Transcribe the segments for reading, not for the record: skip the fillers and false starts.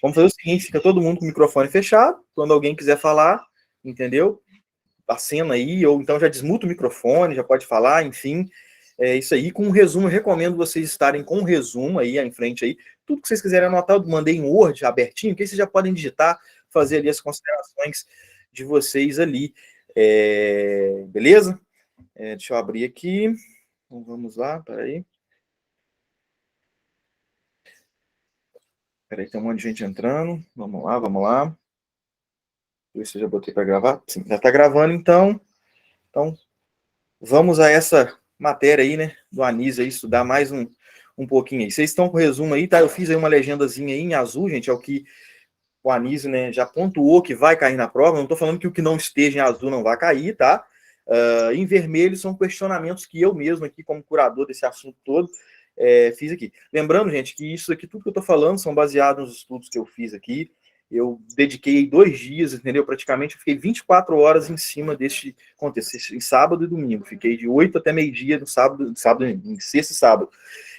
Vamos fazer o seguinte, fica todo mundo com o microfone fechado, quando alguém quiser falar, entendeu? Acena aí, ou então já desmuta o microfone, já pode falar, enfim, é isso aí. Com um resumo, eu recomendo vocês estarem com um resumo aí em frente aí, tudo que vocês quiserem anotar, eu mandei em Word abertinho, que aí vocês já podem digitar, fazer ali as considerações de vocês ali, beleza? Deixa eu abrir aqui, então, vamos lá, peraí, tem um monte de gente entrando, vamos lá, vamos lá. Ver se eu já botei para gravar. Sim, já está gravando, então vamos a essa matéria aí, né, do Anísio aí, estudar mais um pouquinho aí. Vocês estão com o resumo aí, tá? Eu fiz aí uma legendazinha aí em azul, gente, é o que o Anísio, né, já pontuou que vai cair na prova. Não estou falando que o que não esteja em azul não vai cair, tá? Em vermelho são questionamentos que eu mesmo aqui, como curador desse assunto todo, fiz aqui. Lembrando, gente, que isso aqui, tudo que eu estou falando, são baseados nos estudos que eu fiz aqui. Eu dediquei 2 dias, entendeu? Praticamente eu fiquei 24 horas em cima deste contexto, em sábado e domingo. Fiquei de 8 até meio-dia no sábado, em sexta e sábado.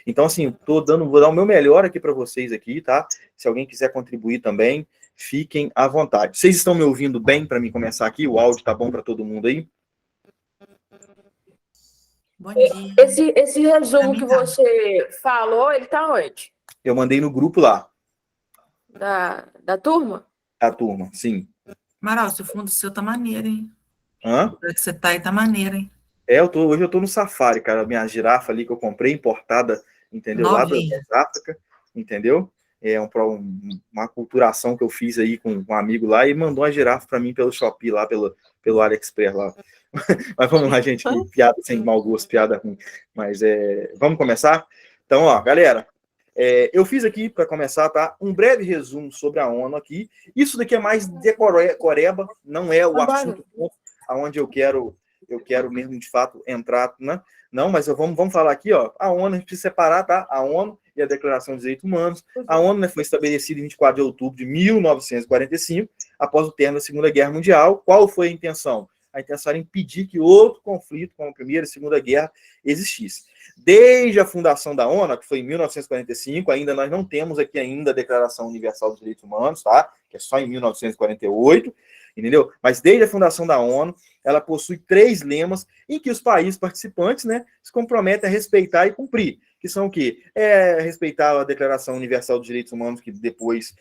Então, assim, vou dar o meu melhor aqui para vocês aqui, tá? Se alguém quiser contribuir também, fiquem à vontade. Vocês estão me ouvindo bem para mim começar aqui? O áudio tá bom para todo mundo aí? Bom dia. Esse resumo que você falou, ele tá onde? Eu mandei no grupo lá. Da turma? Da turma, sim. Amaral, o fundo seu tá maneiro, hein? Hã? O que você tá aí tá maneiro, hein? Hoje eu tô no safari, cara. Minha girafa ali que eu comprei, importada, entendeu? Novinha. Lá da África, entendeu? É uma aculturação que eu fiz aí com um amigo lá e mandou uma girafa para mim pelo Shopee lá, pelo AliExpress lá. Mas vamos lá, gente, que piada sem mau gosto, piada ruim. Mas vamos começar? Então, ó, galera, eu fiz aqui, para começar, tá? Um breve resumo sobre a ONU aqui. Isso daqui é mais decoreba, não é o assunto aonde eu quero mesmo, de fato, entrar, né? Não, mas vamos falar aqui, ó. A ONU, a gente precisa separar, tá? A ONU e a Declaração dos Direitos Humanos. A ONU, né, foi estabelecida em 24 de outubro de 1945, após o término da Segunda Guerra Mundial. Qual foi a intenção? A intenção era impedir que outro conflito, como a Primeira e a Segunda Guerra, existisse. Desde a fundação da ONU, que foi em 1945, ainda nós não temos aqui ainda a Declaração Universal dos Direitos Humanos, tá? Que é só em 1948, entendeu? Mas desde a fundação da ONU, ela possui 3 lemas em que os países participantes, né, se comprometem a respeitar e cumprir, que são o quê? Respeitar a Declaração Universal dos Direitos Humanos, que depois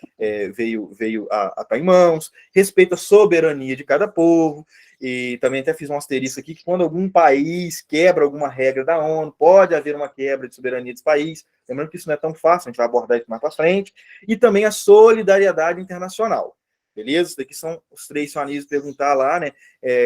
veio a estar em mãos, respeita a soberania de cada povo, e também até fiz um asterisco aqui, que quando algum país quebra alguma regra da ONU, pode haver uma quebra de soberania desse país. Lembrando que isso não é tão fácil, a gente vai abordar isso mais para frente. E também a solidariedade internacional. Beleza? Isso daqui são os 3 que o Anísio perguntar lá, né?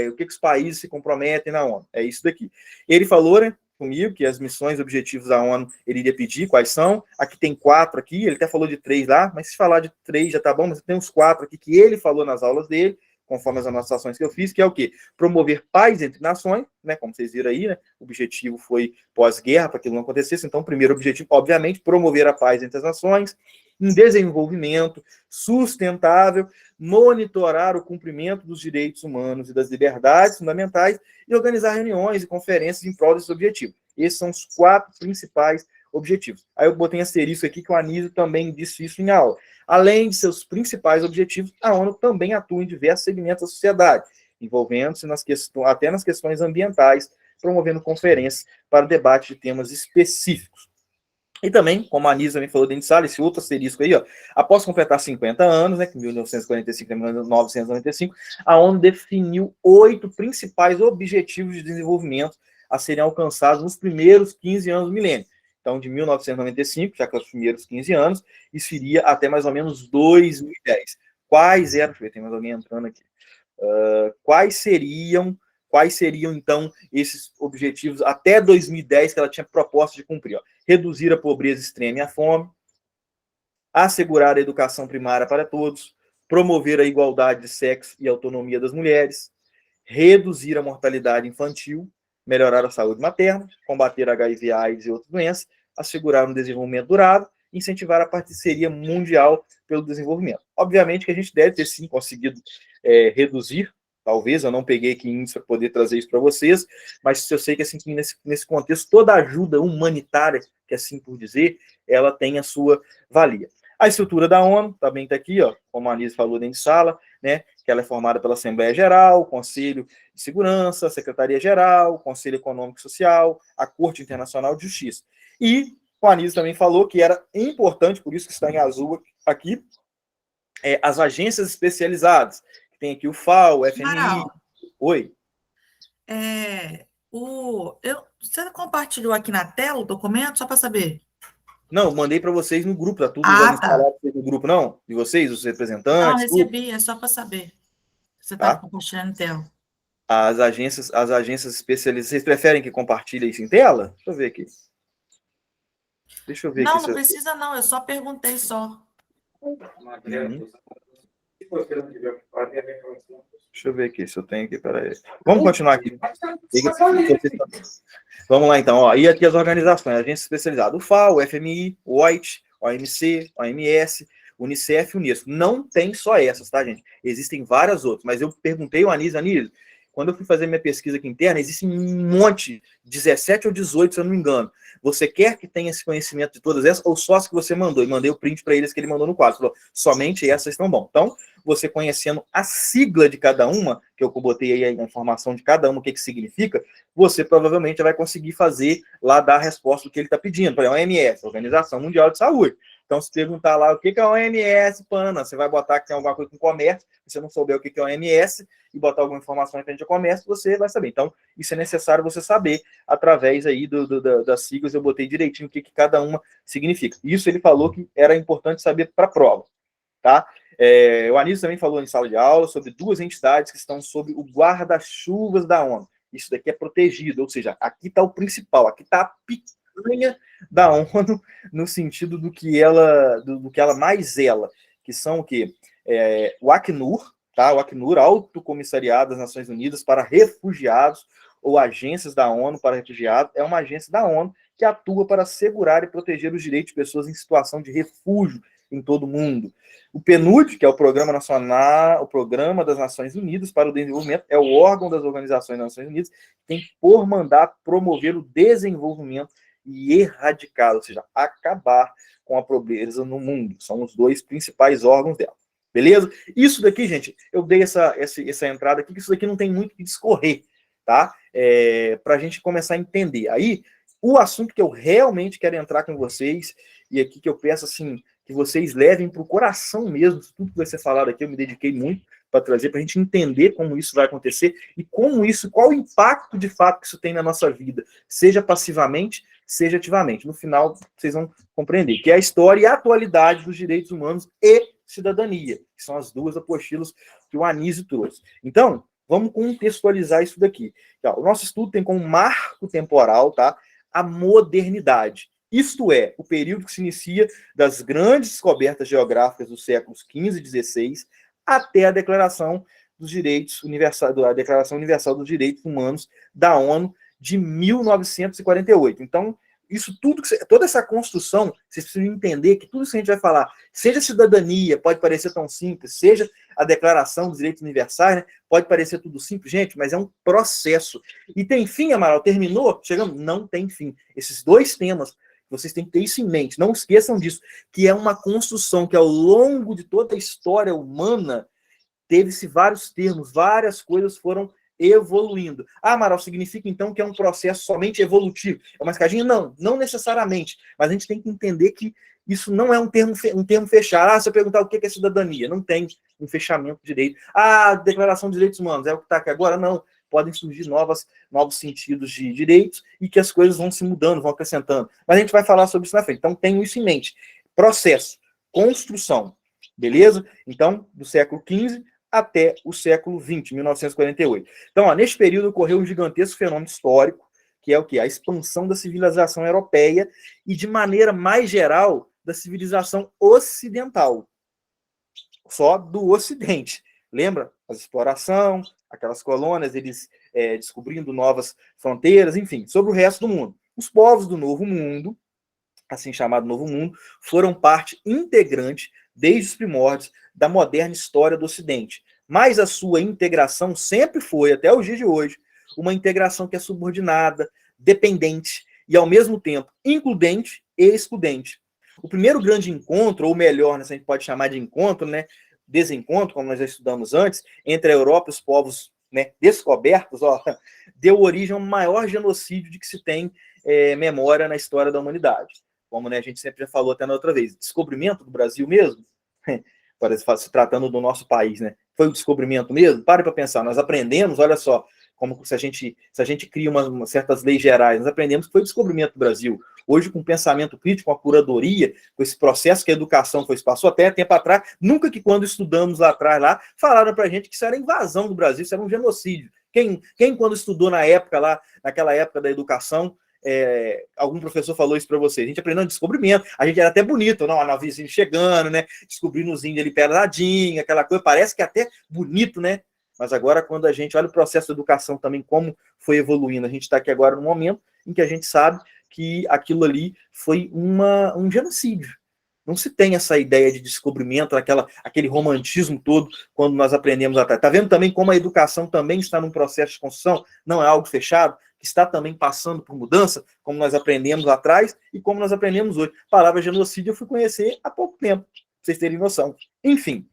O que os países se comprometem na ONU. É isso daqui. Ele falou, né, comigo, que as missões e objetivos da ONU, ele iria pedir quais são. Aqui tem 4 aqui, ele até falou de 3 lá, mas se falar de 3 já tá bom, mas tem uns 4 aqui que ele falou nas aulas dele, conforme as anotações que eu fiz, que é o quê? Promover paz entre nações, né? Como vocês viram aí, né? O objetivo foi pós-guerra, para que não acontecesse. Então, o primeiro objetivo, obviamente, promover a paz entre as nações, um desenvolvimento sustentável, monitorar o cumprimento dos direitos humanos e das liberdades fundamentais e organizar reuniões e conferências em prol desse objetivo. Esses são os 4 principais objetivos. Aí eu botei um asterisco aqui que o Anísio também disse isso em aula. Além de seus principais objetivos, a ONU também atua em diversos segmentos da sociedade, envolvendo-se até nas questões ambientais, promovendo conferências para debate de temas específicos. E também, como a Anísio também falou dentro de sala, esse outro asterisco aí, ó, após completar 50 anos, né, que 1945 a 1995, a ONU definiu 8 principais objetivos de desenvolvimento a serem alcançados nos primeiros 15 anos do milênio. Então, de 1995, já que é os primeiros 15 anos, isso iria até mais ou menos 2010. Quais eram, deixa eu ver, tem mais alguém entrando aqui, quais seriam, então, esses objetivos até 2010 que ela tinha proposto de cumprir? Ó. Reduzir a pobreza extrema e a fome, assegurar a educação primária para todos, promover a igualdade de sexo e autonomia das mulheres, reduzir a mortalidade infantil, melhorar a saúde materna, combater HIV, AIDS e outras doenças, assegurar um desenvolvimento durável, incentivar a parceria mundial pelo desenvolvimento. Obviamente que a gente deve ter, sim, conseguido reduzir, talvez, eu não peguei aqui índice para poder trazer isso para vocês, mas eu sei que, assim, que nesse contexto, toda ajuda humanitária, que assim por dizer, ela tem a sua valia. A estrutura da ONU também está aqui, ó, como a Anísio falou dentro de sala, né, que ela é formada pela Assembleia Geral, Conselho de Segurança, Secretaria-Geral, Conselho Econômico e Social, a Corte Internacional de Justiça. E o Anísio também falou que era importante, por isso que está em azul aqui, as agências especializadas. Tem aqui o FAO, o FMI. Amaral, Oi. Você compartilhou aqui na tela o documento, só para saber? Não, mandei para vocês no grupo, tá tudo Tá. instalado no grupo, não? De vocês, os Não, representantes, recebi, tudo. é só para saber. Você Tá. estava compartilhando tela. As agências especializadas, vocês preferem que compartilhe isso em tela? Deixa eu ver aqui. Não, não precisa não, eu só perguntei só. Deixa eu ver aqui se eu tenho aqui, peraí. Vamos continuar aqui. Vamos lá, então. Ó. E aqui as organizações, agências especializadas. O FAO, o FMI, o OIT, o OMC, o OMS, o Unicef e o Unesco. Não tem só essas, tá, gente? Existem várias outras. Mas eu perguntei ao Anísio, quando eu fui fazer minha pesquisa aqui interna, existem um monte, 17 ou 18, se eu não me engano. Você quer que tenha esse conhecimento de todas essas, ou só as que você mandou? E mandei o print para eles que ele mandou no quadro. Falou, somente essas estão bom. Então, você conhecendo a sigla de cada uma, que eu botei aí a informação de cada uma, o que significa, você provavelmente vai conseguir fazer lá, dar a resposta do que ele está pedindo. Por exemplo, a OMS, Organização Mundial de Saúde. Então, se perguntar lá o que é a OMS, pana, você vai botar que tem alguma coisa com comércio, se você não souber o que é a OMS, e botar alguma informação referente ao comércio, você vai saber. Então, isso é necessário você saber, através aí das siglas, eu botei direitinho o que cada uma significa. Isso ele falou que era importante saber para a prova, tá? O Anísio também falou em sala de aula sobre duas entidades que estão sob o guarda-chuvas da ONU. Isso daqui é protegido, ou seja, aqui está o principal, aqui está a picanha da ONU, no sentido do que ela mais zela, que são o quê? O Acnur, tá? O Acnur, Alto Comissariado das Nações Unidas para Refugiados, ou Agências da ONU para Refugiados, é uma agência da ONU que atua para assegurar e proteger os direitos de pessoas em situação de refúgio em todo o mundo. O PNUD, que é o Programa Nacional, o Programa das Nações Unidas para o Desenvolvimento, é o órgão das Organizações das Nações Unidas, que tem por mandato promover o desenvolvimento e erradicar, ou seja, acabar com a pobreza no mundo. São os dois principais órgãos dela. Beleza? Isso daqui, gente, eu dei essa entrada aqui, que isso daqui não tem muito que discorrer, tá? Para a gente começar a entender. Aí, o assunto que eu realmente quero entrar com vocês, e aqui que eu peço, assim, que vocês levem para o coração mesmo, tudo que vai ser falado aqui, eu me dediquei muito para trazer, para a gente entender como isso vai acontecer e como isso, qual o impacto de fato que isso tem na nossa vida, seja passivamente, seja ativamente. No final, vocês vão compreender que é a história e a atualidade dos direitos humanos e cidadania, que são as duas apostilas que o Anísio trouxe. Então, vamos contextualizar isso daqui. O nosso estudo tem como marco temporal, tá, a modernidade. Isto é, o período que se inicia das grandes descobertas geográficas dos séculos XV e XVI até a Declaração dos Direitos Universais, a Declaração Universal dos Direitos Humanos da ONU de 1948. Então, isso tudo, toda essa construção, vocês precisam entender que tudo isso que a gente vai falar, seja cidadania, pode parecer tão simples, seja a Declaração dos Direitos Universais, né, pode parecer tudo simples, gente, mas é um processo. E tem fim, Amaral? Terminou? Chegamos? Não tem fim. Esses dois temas, vocês têm que ter isso em mente, não esqueçam disso, que é uma construção que ao longo de toda a história humana teve-se vários termos, várias coisas foram evoluindo. Ah, Amaral, significa então que é um processo somente evolutivo? É uma escadinha? Não, não necessariamente, mas a gente tem que entender que isso não é um termo fechado. Ah, se eu perguntar o que é cidadania, não tem um fechamento de direito. Ah, Declaração de Direitos Humanos, é o que está aqui agora? Não. Podem surgir novos sentidos de direitos e que as coisas vão se mudando, vão acrescentando. Mas a gente vai falar sobre isso na frente. Então, tenham isso em mente. Processo, construção, beleza? Então, do século XV até o século XX, 1948. Então, neste período ocorreu um gigantesco fenômeno histórico, que é o quê? A expansão da civilização europeia e, de maneira mais geral, da civilização ocidental. Só do Ocidente. Lembra? A exploração, aquelas colônias, eles descobrindo novas fronteiras, enfim, sobre o resto do mundo. Os povos do Novo Mundo, assim chamado Novo Mundo, foram parte integrante, desde os primórdios, da moderna história do Ocidente. Mas a sua integração sempre foi, até os dias de hoje, uma integração que é subordinada, dependente e, ao mesmo tempo, includente e excludente. O primeiro grande encontro, ou melhor, né, se a gente pode chamar de encontro, né, desencontro, como nós já estudamos antes, entre a Europa e os povos, né, descobertos, ó, deu origem ao maior genocídio de que se tem memória na história da humanidade. Como, né, a gente sempre já falou até na outra vez, descobrimento do Brasil mesmo, se tratando do nosso país, né? Foi o descobrimento mesmo? Pare para pensar, nós aprendemos, olha só, como se a gente cria certas leis gerais, nós aprendemos que foi o descobrimento do Brasil. Hoje, com pensamento crítico, com a curadoria, com esse processo que a educação passou até tempo atrás, nunca que quando estudamos lá atrás, falaram para a gente que isso era invasão do Brasil, isso era um genocídio. Quem quando estudou naquela época da educação, algum professor falou isso para você? A gente aprendeu um descobrimento, a gente era até bonito, não, a navezinha chegando, né? Descobrindo os índios ali peladinho, aquela coisa, parece que até bonito, né? Mas agora, quando a gente olha o processo de educação também, como foi evoluindo, a gente está aqui agora no momento em que a gente sabe que aquilo ali foi um genocídio. Não se tem essa ideia de descobrimento, aquele romantismo todo, quando nós aprendemos atrás. Está vendo também como a educação também está num processo de construção, não é algo fechado, que está também passando por mudança, como nós aprendemos lá atrás e como nós aprendemos hoje. A palavra genocídio eu fui conhecer há pouco tempo, para vocês terem noção. Enfim,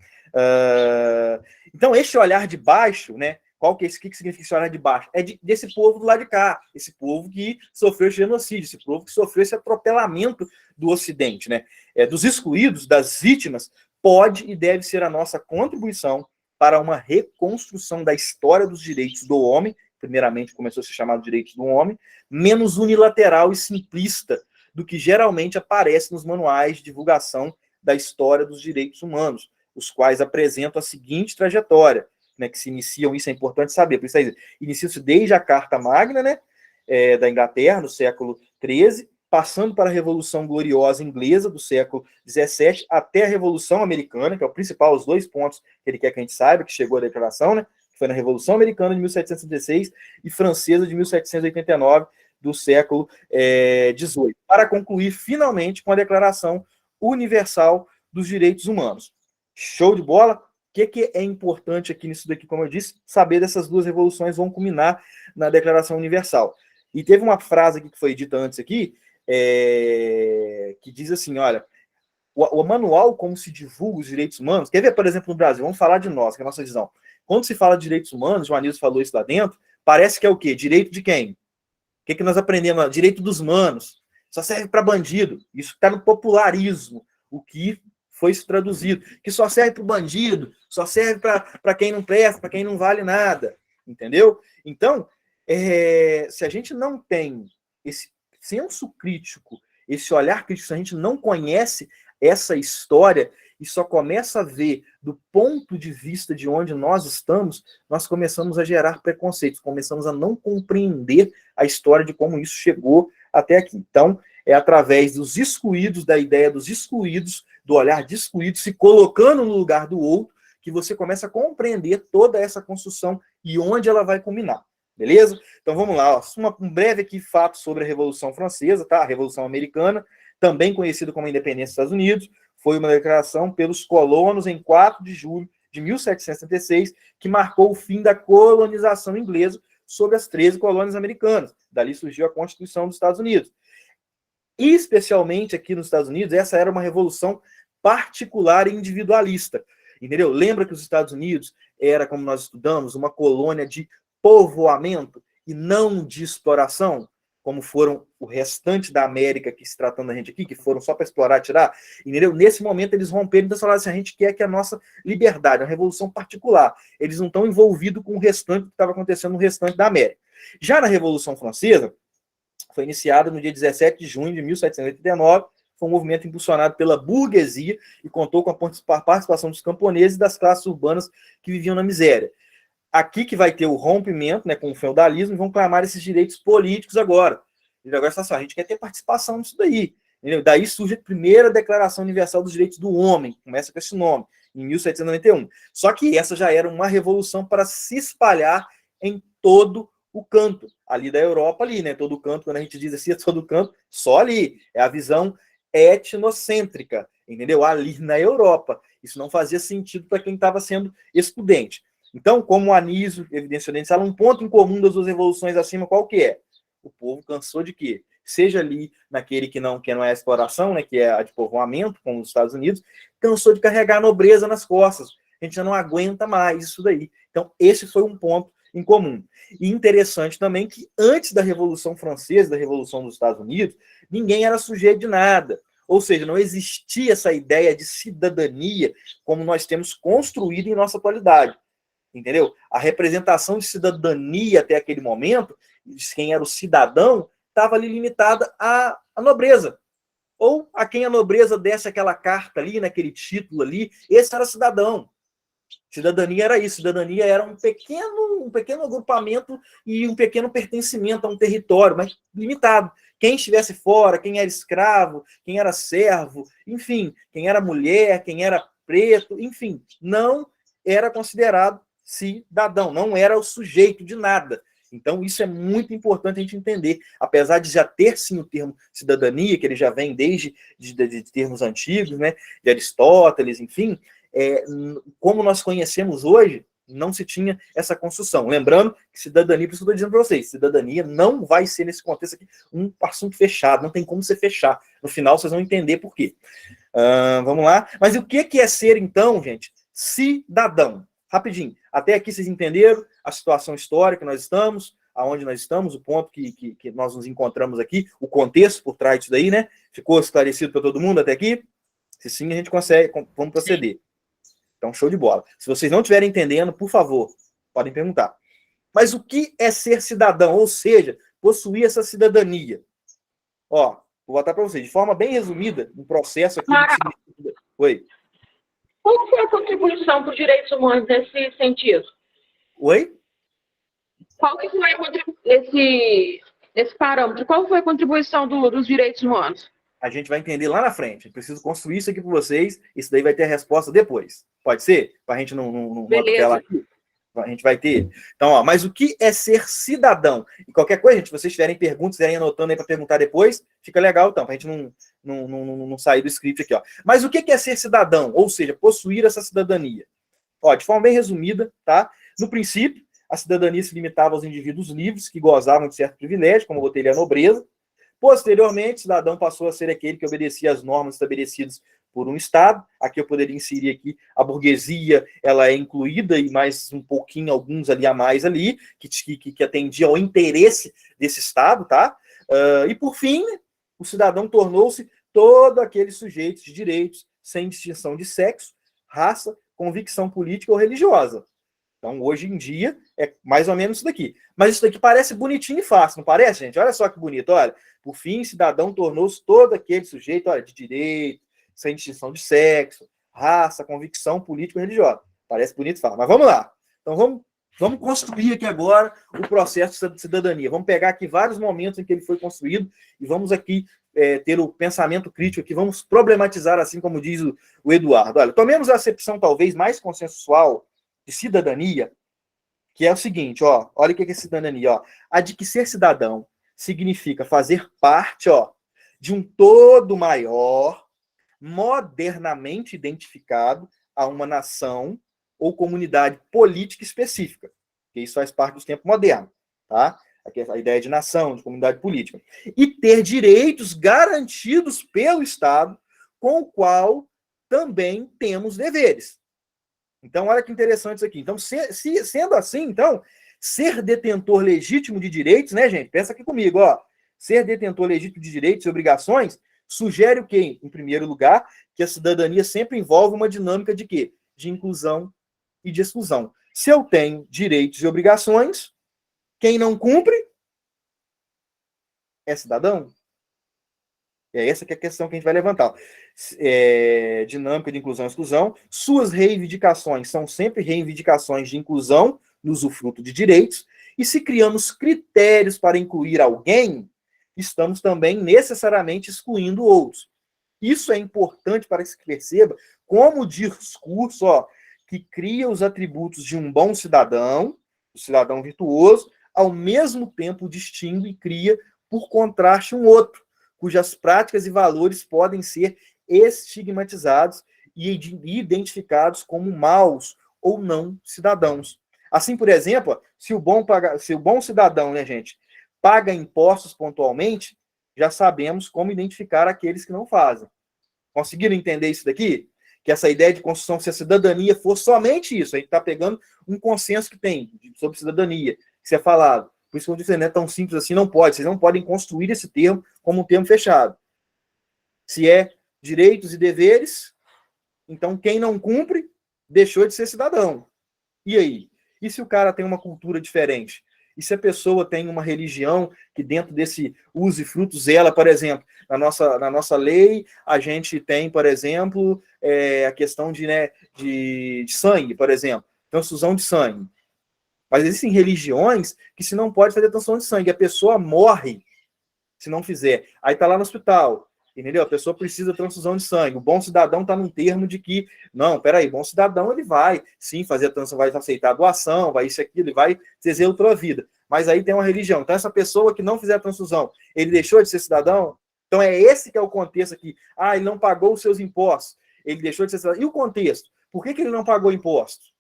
então esse olhar de baixo, né? O que significa esse olhar de baixo? É desse povo do lado de cá, esse povo que sofreu esse genocídio, esse povo que sofreu esse atropelamento do Ocidente, né? Dos excluídos, das vítimas, pode e deve ser a nossa contribuição para uma reconstrução da história dos direitos do homem, primeiramente começou a ser chamado direitos do homem, menos unilateral e simplista do que geralmente aparece nos manuais de divulgação da história dos direitos humanos, os quais apresentam a seguinte trajetória, né, que se iniciam, isso é importante saber, por isso aí, inicia-se desde a Carta Magna, né, da Inglaterra, no século XIII, passando para a Revolução Gloriosa Inglesa, do século XVII, até a Revolução Americana, que é o principal, os dois pontos que ele quer que a gente saiba, que chegou a declaração, né, que foi na Revolução Americana de 1776 e Francesa de 1789, do século XVIII, para concluir finalmente com a Declaração Universal dos Direitos Humanos. Show de bola? O que é importante aqui nisso daqui, como eu disse, saber dessas duas revoluções vão culminar na Declaração Universal. E teve uma frase aqui que foi dita antes aqui, que diz assim, olha, o manual como se divulga os direitos humanos, quer ver, por exemplo, no Brasil, vamos falar de nós, que é a nossa visão. Quando se fala de direitos humanos, o Anísio falou isso lá dentro, parece que é o quê? Direito de quem? O que nós aprendemos? Direito dos manos. Só serve para bandido. Isso está no popularismo, o que foi traduzido, que só serve para o bandido, só serve para quem não presta, para quem não vale nada, entendeu? Então, se a gente não tem esse senso crítico, esse olhar crítico, se a gente não conhece essa história e só começa a ver do ponto de vista de onde nós estamos, nós começamos a gerar preconceitos, começamos a não compreender a história de como isso chegou até aqui. Então, é através dos excluídos, da ideia dos excluídos, do olhar de excluído, se colocando no lugar do outro, que você começa a compreender toda essa construção e onde ela vai culminar. Beleza? Então vamos lá. Ó. Um breve aqui fato sobre a Revolução Francesa, tá? A Revolução Americana, também conhecida como a Independência dos Estados Unidos, foi uma declaração pelos colonos em 4 de julho de 1776, que marcou o fim da colonização inglesa sobre as 13 colônias americanas. Dali surgiu a Constituição dos Estados Unidos. E, especialmente aqui nos Estados Unidos, essa era uma revolução particular e individualista. Entendeu? Lembra que os Estados Unidos era, como nós estudamos, uma colônia de povoamento e não de exploração, como foram o restante da América, que se tratando da gente aqui, que foram só para explorar e tirar. Entendeu? Nesse momento eles romperam, então falaram assim, a gente quer que a nossa liberdade, uma revolução particular. Eles não estão envolvidos com o restante que estava acontecendo no restante da América. Já na Revolução Francesa, foi iniciada no dia 17 de junho de 1789, foi um movimento impulsionado pela burguesia e contou com a participação dos camponeses e das classes urbanas que viviam na miséria. Aqui que vai ter o rompimento, né, com o feudalismo, e vão clamar esses direitos políticos agora. E agora está assim, a gente quer ter participação nisso daí. Entendeu? Daí surge a primeira Declaração Universal dos Direitos do Homem, começa com esse nome, em 1791. Só que essa já era uma revolução para se espalhar em todo o canto, ali da Europa, ali, né? Todo canto, quando a gente diz assim, é todo canto, só ali. É a visão etnocêntrica, entendeu? Ali na Europa. Isso não fazia sentido para quem estava sendo excludente. Então, como o Anísio evidenciou, um ponto em comum das duas revoluções acima, qual que é? O povo cansou de quê? seja ali naquele que não é a exploração, né, que é a de povoamento, como os Estados Unidos, cansou de carregar a nobreza nas costas. A gente já não aguenta mais isso daí. Então, esse foi um ponto em comum. E interessante também que antes da Revolução Francesa, da Revolução dos Estados Unidos, ninguém era sujeito de nada. Ou seja, não existia essa ideia de cidadania como nós temos construído em nossa atualidade. Entendeu? A representação de cidadania até aquele momento, de quem era o cidadão, estava ali limitada à nobreza. Ou a quem a nobreza desse aquela carta ali, naquele título ali, esse era cidadão. Cidadania era isso, cidadania era um pequeno agrupamento e um pequeno pertencimento a um território, mas limitado. Quem estivesse fora, quem era escravo, quem era servo, enfim, quem era mulher, quem era preto, enfim, não era considerado cidadão, não era o sujeito de nada. Então, isso é muito importante a gente entender. Apesar de já ter, sim, o termo cidadania, que ele já vem desde de termos antigos, né, de Aristóteles, enfim, como nós conhecemos hoje, não se tinha essa construção. Lembrando que cidadania, por isso que eu estou dizendo para vocês, cidadania não vai ser, nesse contexto aqui, um assunto fechado, não tem como você fechar. No final, vocês vão entender por quê. Vamos lá. Mas o que é ser, então, gente? Cidadão. Rapidinho. Até aqui vocês entenderam a situação histórica que nós estamos, aonde nós estamos, o ponto que nós nos encontramos aqui, o contexto por trás disso daí, né? Ficou esclarecido para todo mundo até aqui? Se sim, a gente consegue, vamos proceder. Sim. Então, show de bola. Se vocês não estiverem entendendo, por favor, podem perguntar. Mas o que é ser cidadão? Ou seja, possuir essa cidadania? Ó, vou botar para vocês, de forma bem resumida, um processo aqui... Oi? Qual foi a contribuição para os direitos humanos nesse sentido? Oi? Qual que foi esse parâmetro? Qual foi a contribuição dos direitos humanos? A gente vai entender lá na frente. Eu preciso construir isso aqui para vocês. Isso daí vai ter a resposta depois. Pode ser? Para a gente não atropelar aqui. A gente vai ter. Então, ó, mas o que é ser cidadão? E qualquer coisa, gente, se vocês tiverem perguntas, estiverem anotando aí para perguntar depois, fica legal, então, para a gente não sair do script aqui, ó. Mas o que é ser cidadão? Ou seja, possuir essa cidadania? Ó, de forma bem resumida, tá? No princípio, a cidadania se limitava aos indivíduos livres que gozavam de certo privilégio, como eu botei ali a nobreza. Posteriormente, o cidadão passou a ser aquele que obedecia às normas estabelecidas por um Estado. Aqui eu poderia inserir aqui a burguesia, ela é incluída, e mais um pouquinho, alguns ali a mais ali, que atendia ao interesse desse Estado, tá? E por fim, o cidadão tornou-se todo aquele sujeito de direitos, sem distinção de sexo, raça, convicção política ou religiosa. Então, hoje em dia, é mais ou menos isso daqui. Mas isso daqui parece bonitinho e fácil, não parece, gente? Olha só que bonito, olha. Por fim, cidadão tornou-se todo aquele sujeito, olha, de direito, sem distinção de sexo, raça, convicção política ou religiosa. Parece bonito e fácil. Mas vamos lá. Então, vamos construir aqui agora o processo de cidadania. Vamos pegar aqui vários momentos em que ele foi construído e vamos aqui ter o pensamento crítico aqui, vamos problematizar, assim como diz o Eduardo. Olha, tomemos a acepção talvez mais consensual de cidadania, que é o seguinte, ó, olha o que é cidadania, ó, a de que ser cidadão significa fazer parte, ó, de um todo maior, modernamente identificado a uma nação ou comunidade política específica, que isso faz parte do tempo moderno, tá? Aqui é a ideia de nação, de comunidade política. E ter direitos garantidos pelo Estado, com o qual também temos deveres. Então, olha que interessante isso aqui. Então, sendo assim, então, ser detentor legítimo de direitos, né, gente? Pensa aqui comigo, ó. Ser detentor legítimo de direitos e obrigações sugere o quê? Em primeiro lugar, que a cidadania sempre envolve uma dinâmica de quê? De inclusão e de exclusão. Se eu tenho direitos e obrigações, quem não cumpre é cidadão. É essa que é a questão que a gente vai levantar. Dinâmica de inclusão e exclusão. Suas reivindicações são sempre reivindicações de inclusão no usufruto de direitos. E se criamos critérios para incluir alguém, estamos também necessariamente excluindo outros. Isso é importante para que se perceba como o discurso, ó, que cria os atributos de um bom cidadão, o cidadão virtuoso, ao mesmo tempo distingue e cria, por contraste, um outro, cujas práticas e valores podem ser estigmatizados e identificados como maus ou não cidadãos. Assim, por exemplo, se o bom cidadão, né, gente, paga impostos pontualmente, já sabemos como identificar aqueles que não fazem. Conseguiram entender isso daqui? Que essa ideia de construção, se a cidadania for somente isso, a gente está pegando um consenso que tem sobre cidadania, que é falado. Por isso que eu disse, não é tão simples assim, não pode. Vocês não podem construir esse termo como um termo fechado. Se é direitos e deveres, então quem não cumpre deixou de ser cidadão. E aí? E se o cara tem uma cultura diferente? E se a pessoa tem uma religião que dentro desse uso e fruto zela, por exemplo, na nossa lei, a gente tem, por exemplo, a questão de sangue, por exemplo, transfusão de sangue. Mas existem religiões que se não pode fazer transfusão de sangue, a pessoa morre se não fizer. Aí está lá no hospital, entendeu? A pessoa precisa de transfusão de sangue. O bom cidadão está num termo de que, não, peraí, bom cidadão ele vai, sim, fazer a transfusão, vai aceitar a doação, vai isso aqui, ele vai dizer outra vida. Mas aí tem uma religião. Então essa pessoa que não fizer a transfusão, ele deixou de ser cidadão? Então é esse que é o contexto aqui. Ah, ele não pagou os seus impostos, ele deixou de ser cidadão. E o contexto? Por que ele não pagou impostos?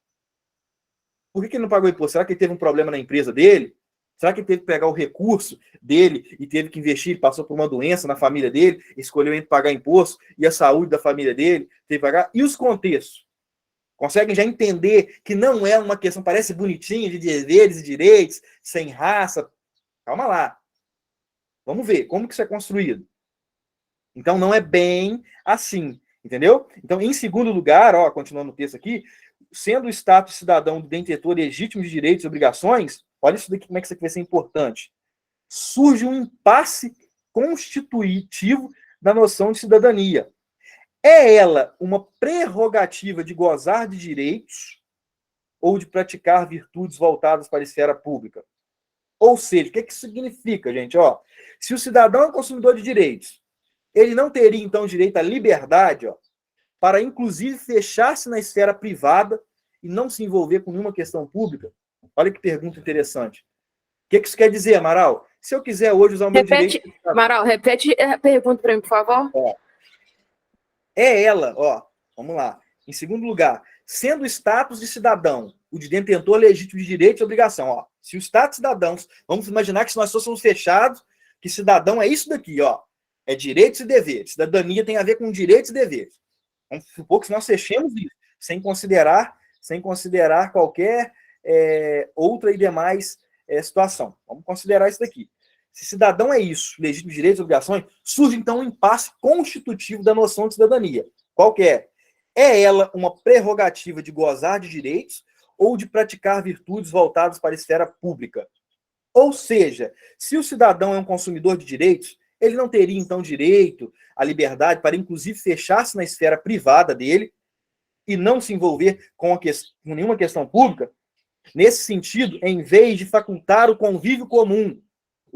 Por que ele não pagou imposto? Será que ele teve um problema na empresa dele? Será que ele teve que pegar o recurso dele e teve que investir, passou por uma doença na família dele, escolheu entre pagar imposto e a saúde da família dele, teve que pagar? E os contextos? Conseguem já entender que não é uma questão, parece bonitinha, de deveres e direitos, sem raça. Calma lá. Vamos ver como que isso é construído. Então, não é bem assim, entendeu? Então, em segundo lugar, continuando o texto aqui, sendo o status de cidadão do detentor legítimo de direitos e obrigações, olha isso daqui, como é que isso aqui vai ser importante. Surge um impasse constitutivo da noção de cidadania. É ela uma prerrogativa de gozar de direitos ou de praticar virtudes voltadas para a esfera pública? Ou seja, o que isso significa, gente? Se o cidadão é um consumidor de direitos, ele não teria, então, direito à liberdade, para, inclusive, fechar-se na esfera privada e não se envolver com nenhuma questão pública? Olha que pergunta interessante. O que isso quer dizer, Amaral? Se eu quiser hoje usar o meu direito... Amaral, repete a pergunta para mim, por favor. É ela, vamos lá. Em segundo lugar, sendo o status de cidadão, o de detentor legítimo de direito e obrigação. Se o status de cidadãos, vamos imaginar que se nós fôssemos fechados, que cidadão é isso daqui, é direitos e deveres. Cidadania tem a ver com direitos e deveres. Vamos supor que nós fechemos isso, sem considerar qualquer outra e demais situação. Vamos considerar isso daqui. Se cidadão é isso, legítimo direitos e obrigações, surge então um impasse constitutivo da noção de cidadania. Qual que é? É ela uma prerrogativa de gozar de direitos ou de praticar virtudes voltadas para a esfera pública? Ou seja, se o cidadão é um consumidor de direitos, ele não teria então direito à liberdade para, inclusive, fechar-se na esfera privada dele e não se envolver com nenhuma questão pública? Nesse sentido, em vez de facultar o convívio comum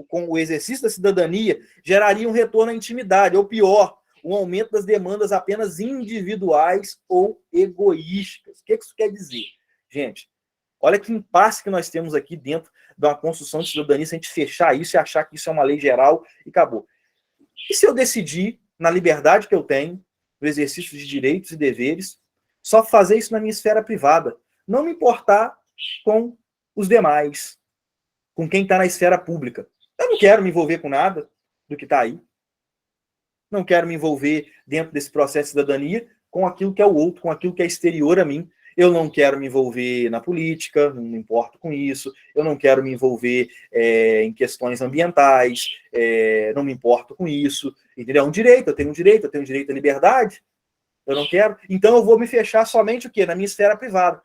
com o exercício da cidadania, geraria um retorno à intimidade, ou pior, um aumento das demandas apenas individuais ou egoístas. O que isso quer dizer? Gente, olha que impasse que nós temos aqui dentro de uma construção de cidadania, se a gente fechar isso e achar que isso é uma lei geral e acabou. E se eu decidir, na liberdade que eu tenho, no exercício de direitos e deveres, só fazer isso na minha esfera privada, não me importar com os demais, com quem está na esfera pública? Eu não quero me envolver com nada do que está aí. Não quero me envolver dentro desse processo de cidadania com aquilo que é o outro, com aquilo que é exterior a mim. Eu não quero me envolver na política, não me importo com isso. Eu não quero me envolver em questões ambientais, não me importo com isso. Entendeu? É um direito, eu tenho um direito à liberdade. Eu não quero. Então eu vou me fechar somente o quê? Na minha esfera privada.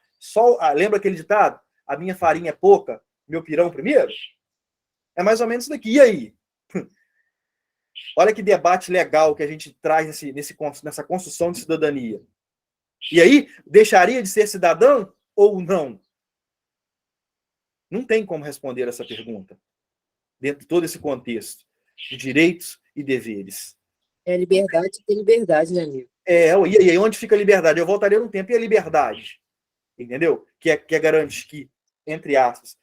Lembra aquele ditado? A minha farinha é pouca, meu pirão primeiro? É mais ou menos isso daqui. E aí? Olha que debate legal que a gente traz nessa construção de cidadania. E aí, deixaria de ser cidadão ou não? Não tem como responder essa pergunta dentro de todo esse contexto de direitos e deveres. É liberdade e liberdade, né, amigo? E aí, onde fica a liberdade? Eu voltaria no tempo. E a liberdade? Entendeu? Que é garantir que, entre aspas,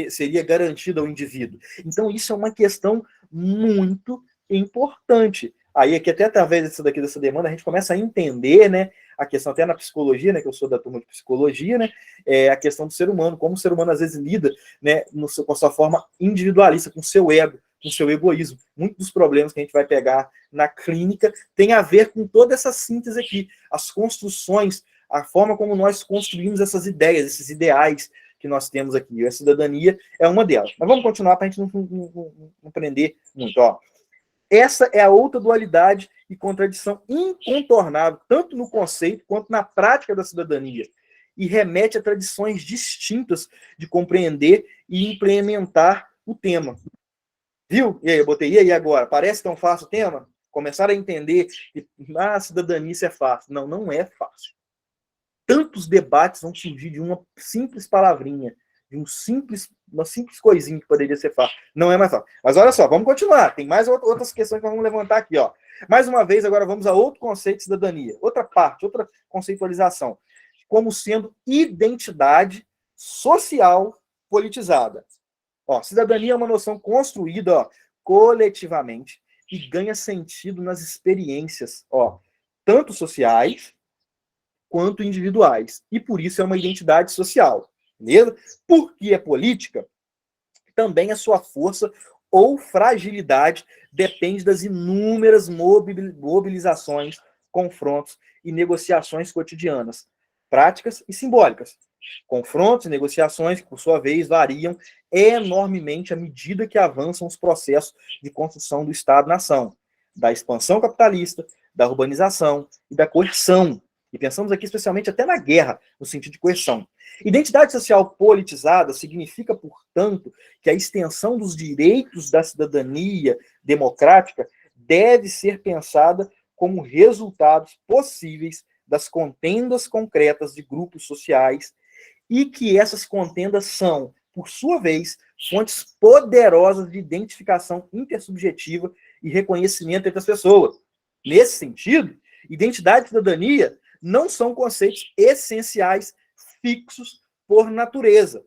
seria garantida ao indivíduo. Então, isso é uma questão muito importante. Aí, aqui, até através dessa demanda, a gente começa a entender, né, a questão, até na psicologia, né, que eu sou da turma de psicologia, né, a questão do ser humano, como o ser humano às vezes lida, né, com a sua forma individualista, com o seu ego, com o seu egoísmo. Muitos dos problemas que a gente vai pegar na clínica tem a ver com toda essa síntese aqui, as construções, a forma como nós construímos essas ideias, esses ideais que nós temos aqui. A cidadania é uma delas. Mas vamos continuar para a gente não prender muito. Ó. Essa é a outra dualidade e contradição incontornável, tanto no conceito quanto na prática da cidadania, e remete a tradições distintas de compreender e implementar o tema. Viu? E aí, eu botei, e aí agora? Parece tão fácil o tema? Começaram a entender que a cidadania isso é fácil. Não, não é fácil. Tantos debates vão surgir de uma simples palavrinha, de uma simples coisinha que poderia ser fácil. Não é mais fácil. Mas olha só, vamos continuar. Tem mais outras questões que nós vamos levantar aqui. Ó. Mais uma vez, agora vamos a outro conceito de cidadania. Outra parte, outra conceitualização. Como sendo identidade social politizada. Ó, cidadania é uma noção construída coletivamente e ganha sentido nas experiências, tanto sociais quanto individuais. E por isso é uma identidade social. Beleza? Porque é política, também a sua força ou fragilidade depende das inúmeras mobilizações, confrontos e negociações cotidianas, práticas e simbólicas. Confrontos e negociações que, por sua vez, variam enormemente à medida que avançam os processos de construção do Estado-nação, da expansão capitalista, da urbanização e da coerção. E pensamos aqui especialmente até na guerra, no sentido de coerção. Identidade social politizada significa, portanto, que a extensão dos direitos da cidadania democrática deve ser pensada como resultados possíveis das contendas concretas de grupos sociais e que essas contendas são, por sua vez, fontes poderosas de identificação intersubjetiva e reconhecimento entre as pessoas. Nesse sentido, identidade e cidadania não são conceitos essenciais fixos por natureza.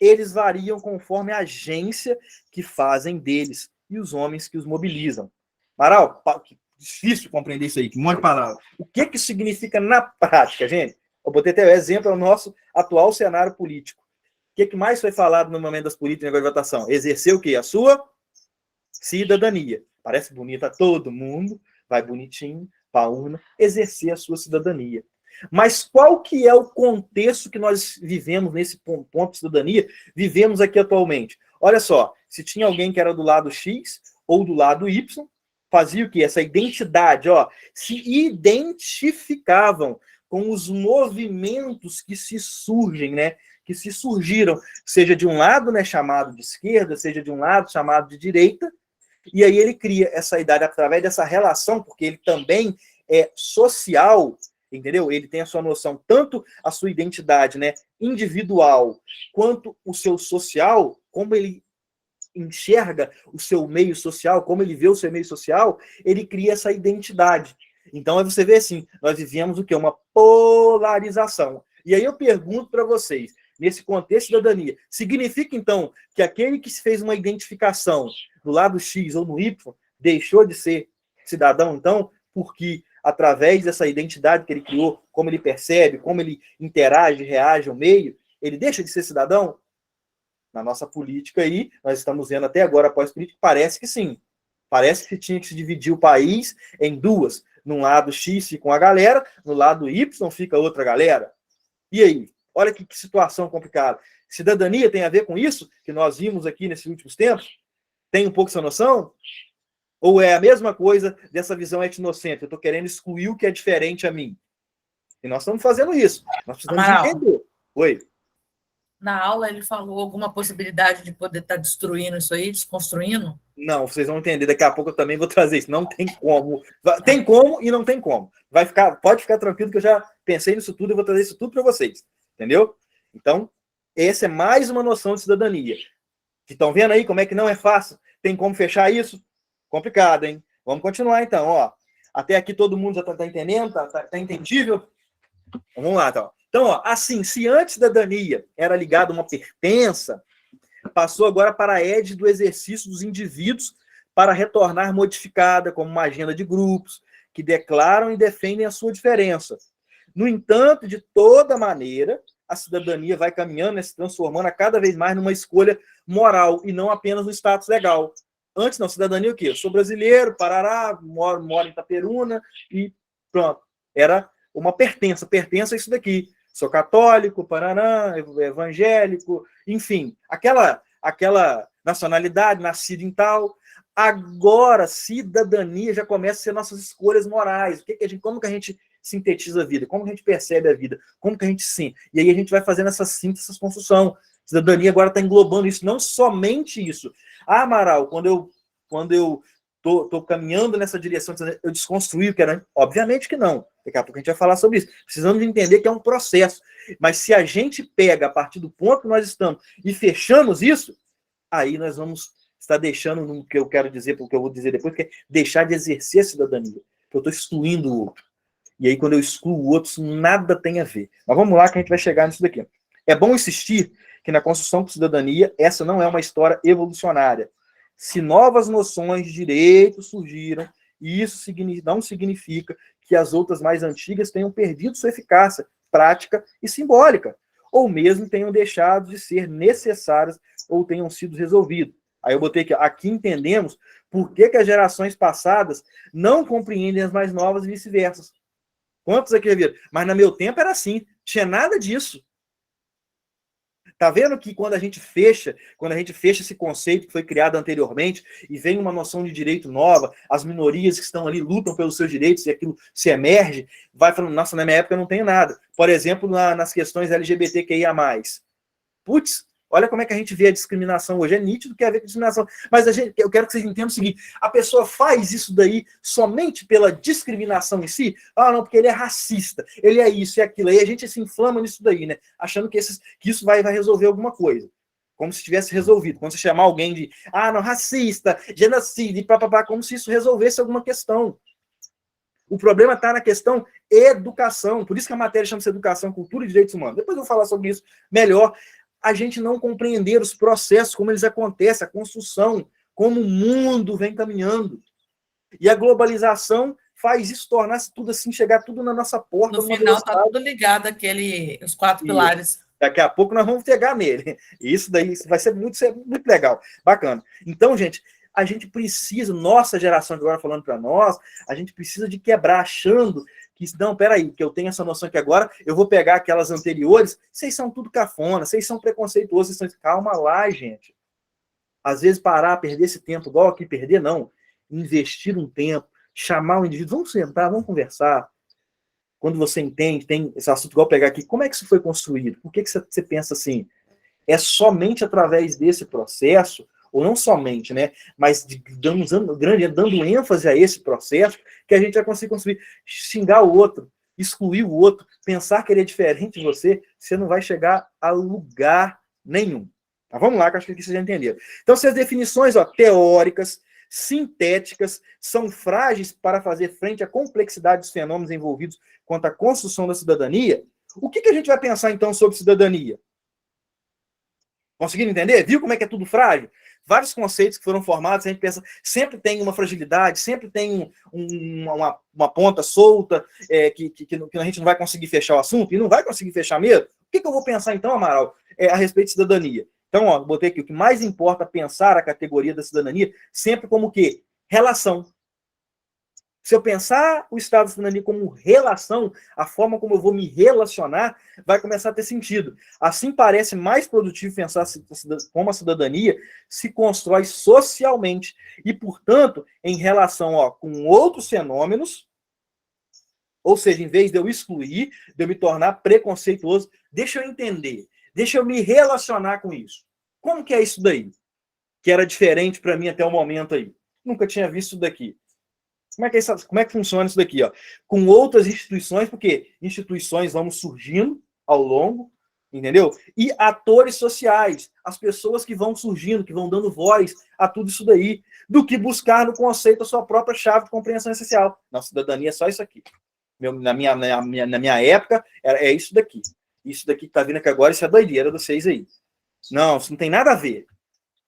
Eles variam conforme a agência que fazem deles e os homens que os mobilizam. Amaral, que difícil compreender isso aí, que um monte de palavras. O que significa na prática, gente? Eu botei até o exemplo, é o nosso atual cenário político. O que mais foi falado no momento das políticas de votação? Exercer o quê? A sua cidadania. Parece bonita a todo mundo, vai bonitinho para a urna, exercer a sua cidadania. Mas qual que é o contexto que nós vivemos nesse ponto de cidadania? Vivemos aqui atualmente. Olha só, se tinha alguém que era do lado X ou do lado Y, fazia o quê? Essa identidade, se identificavam com os movimentos que se surgem, né? Que se surgiram, seja de um lado, né, chamado de esquerda, seja de um lado chamado de direita, e aí ele cria essa idade através dessa relação, porque ele também é social, entendeu? Ele tem a sua noção, tanto a sua identidade, né, individual, quanto o seu social, como ele enxerga o seu meio social, como ele vê o seu meio social, ele cria essa identidade. Então, aí você vê assim, nós vivemos o quê? Uma polarização. E aí eu pergunto para vocês, nesse contexto de cidadania, significa, então, que aquele que fez uma identificação do lado X ou no Y, deixou de ser cidadão, então, porque através dessa identidade que ele criou, como ele percebe, como ele interage, reage ao meio, ele deixa de ser cidadão? Na nossa política aí, nós estamos vendo até agora, após política, parece que sim. Parece que tinha que se dividir o país em duas. Num lado X fica uma galera, no lado Y fica outra galera. E aí? Olha que situação complicada. Cidadania tem a ver com isso que nós vimos aqui nesses últimos tempos? Tem um pouco essa noção? Ou é a mesma coisa dessa visão etnocêntrica? Eu estou querendo excluir o que é diferente a mim. E nós estamos fazendo isso. Nós precisamos entender. Oi. Na aula ele falou alguma possibilidade de poder estar destruindo isso aí, desconstruindo? Não, vocês vão entender. Daqui a pouco eu também vou trazer isso. Não tem como. Tem como e não tem como. Pode ficar tranquilo que eu já pensei nisso tudo e vou trazer isso tudo para vocês. Entendeu? Então, essa é mais uma noção de cidadania. Estão vendo aí como é que não é fácil? Tem como fechar isso? Complicado, hein? Vamos continuar, então. Até aqui todo mundo já está entendendo? Tá entendível? Vamos lá, então. Então, assim, se antes da cidadania era ligada a uma pertença, passou agora para a égide do exercício dos indivíduos para retornar modificada como uma agenda de grupos que declaram e defendem a sua diferença. No entanto, de toda maneira, a cidadania vai caminhando, se transformando a cada vez mais numa escolha moral e não apenas no status legal. Antes não, cidadania o quê? Eu sou brasileiro, Parará, moro em Itaperuna e pronto. Era uma pertença a isso daqui. Sou católico, Parará, evangélico, enfim, aquela nacionalidade, nascido em tal. Agora, cidadania já começa a ser nossas escolhas morais. Como que a gente sintetiza a vida? Como que a gente percebe a vida? Como que a gente sente? E aí a gente vai fazendo essa síntese, essa construção. Cidadania agora está englobando isso, não somente isso. Ah, Amaral, quando eu tô caminhando nessa direção, eu desconstruí o que era. Obviamente que não. Daqui a pouco a gente vai falar sobre isso. Precisamos entender que é um processo. Mas se a gente pega a partir do ponto que nós estamos e fechamos isso, aí nós vamos estar deixando no que eu quero dizer, porque eu vou dizer depois, que é deixar de exercer a cidadania. Eu estou excluindo o outro. E aí, quando eu excluo o outro, isso nada tem a ver. Mas vamos lá que a gente vai chegar nisso daqui. É bom insistir que na construção de cidadania, essa não é uma história evolucionária. Se novas noções de direito surgiram, isso não significa que as outras mais antigas tenham perdido sua eficácia prática e simbólica, ou mesmo tenham deixado de ser necessárias ou tenham sido resolvidas. Aí eu botei aqui entendemos por que as gerações passadas não compreendem as mais novas e vice-versa. Quantos aqui viram? Mas no meu tempo era assim, tinha nada disso. Tá vendo que quando a gente fecha esse conceito que foi criado anteriormente e vem uma noção de direito nova, as minorias que estão ali lutam pelos seus direitos e aquilo se emerge, vai falando, nossa, na minha época eu não tenho nada. Por exemplo, nas questões LGBTQIA+. Putz, olha como é que a gente vê a discriminação hoje. É nítido que haver discriminação. Mas eu quero que vocês entendam o seguinte, a pessoa faz isso daí somente pela discriminação em si? Ah, não, porque ele é racista, ele é isso e aquilo. Aí a gente se inflama nisso daí, né? Achando que isso vai resolver alguma coisa. Como se tivesse resolvido. Quando você chamar alguém de, não, racista, genocídio, e papapá, como se isso resolvesse alguma questão. O problema está na questão educação. Por isso que a matéria chama-se Educação, Cultura e Direitos Humanos. Depois eu vou falar sobre isso melhor. A gente não compreender os processos, como eles acontecem, a construção, como o mundo vem caminhando. E a globalização faz isso tornar-se tudo assim, chegar tudo na nossa porta. No final está tudo ligado os 4 pilares. Daqui a pouco nós vamos pegar nele. Isso vai ser muito legal, bacana. Então, gente, a gente precisa, nossa geração agora falando para nós, a gente precisa de quebrar achando que, não, peraí, que eu tenho essa noção que agora eu vou pegar aquelas anteriores, vocês são tudo cafona, vocês são preconceituosos, vocês são... Calma lá, gente. Às vezes parar, perder esse tempo, igual aqui, perder não, investir um tempo, chamar o indivíduo, vamos sentar, vamos conversar. Quando você entende, tem esse assunto igual pegar aqui, como é que isso foi construído? Por que você pensa assim? É somente através desse processo, ou não somente, né, mas dando ênfase a esse processo, que a gente vai conseguir construir. Xingar o outro, excluir o outro, pensar que ele é diferente de você não vai chegar a lugar nenhum. Tá, vamos lá, que acho que aqui vocês já entenderam. Então, se as definições teóricas, sintéticas, são frágeis para fazer frente à complexidade dos fenômenos envolvidos quanto à construção da cidadania, o que a gente vai pensar, então, sobre cidadania? Conseguiram entender? Viu como é que é tudo frágil? Vários conceitos que foram formados, a gente pensa, sempre tem uma fragilidade, sempre tem uma ponta solta, que a gente não vai conseguir fechar o assunto, e não vai conseguir fechar mesmo. O que eu vou pensar, então, Amaral, a respeito de cidadania? Então, botei aqui, o que mais importa pensar a categoria da cidadania, sempre como o quê? Relação. Se eu pensar o estado da cidadania como relação, a forma como eu vou me relacionar vai começar a ter sentido. Assim parece mais produtivo pensar como a cidadania se constrói socialmente e, portanto, em relação com outros fenômenos, ou seja, em vez de eu excluir, de eu me tornar preconceituoso, deixa eu entender, deixa eu me relacionar com isso. Como que é isso daí? Que era diferente para mim até o momento aí. Nunca tinha visto isso daqui. Como é que funciona isso daqui? Com outras instituições, porque instituições vão surgindo ao longo, entendeu? E atores sociais, as pessoas que vão surgindo, que vão dando voz a tudo isso daí, do que buscar no conceito a sua própria chave de compreensão essencial. Na cidadania é só isso aqui. Na minha época, é isso daqui. Isso daqui que está vindo aqui agora, isso é doideira de vocês aí. Não, isso não tem nada a ver.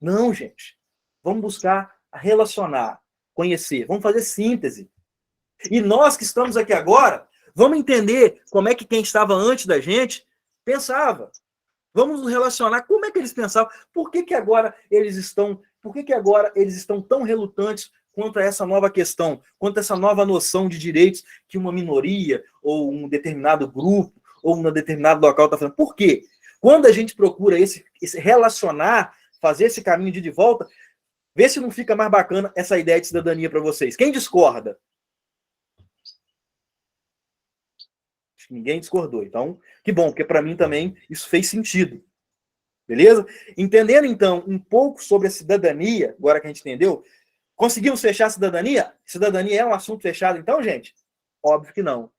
Não, gente. Vamos buscar relacionar, conhecer, vamos fazer síntese. E nós que estamos aqui agora, vamos entender como é que quem estava antes da gente pensava. Vamos nos relacionar, como é que eles pensavam, por que agora eles estão Por que agora eles estão tão relutantes quanto a essa nova questão, quanto a essa nova noção de direitos que uma minoria, ou um determinado grupo, ou um determinado local está fazendo? Por quê? Quando a gente procura esse relacionar, fazer esse caminho de volta, vê se não fica mais bacana essa ideia de cidadania para vocês. Quem discorda? Acho que ninguém discordou. Então, que bom, porque para mim também isso fez sentido. Beleza? Entendendo, então, um pouco sobre a cidadania, agora que a gente entendeu, conseguimos fechar a cidadania? Cidadania é um assunto fechado, então, gente? Óbvio que não.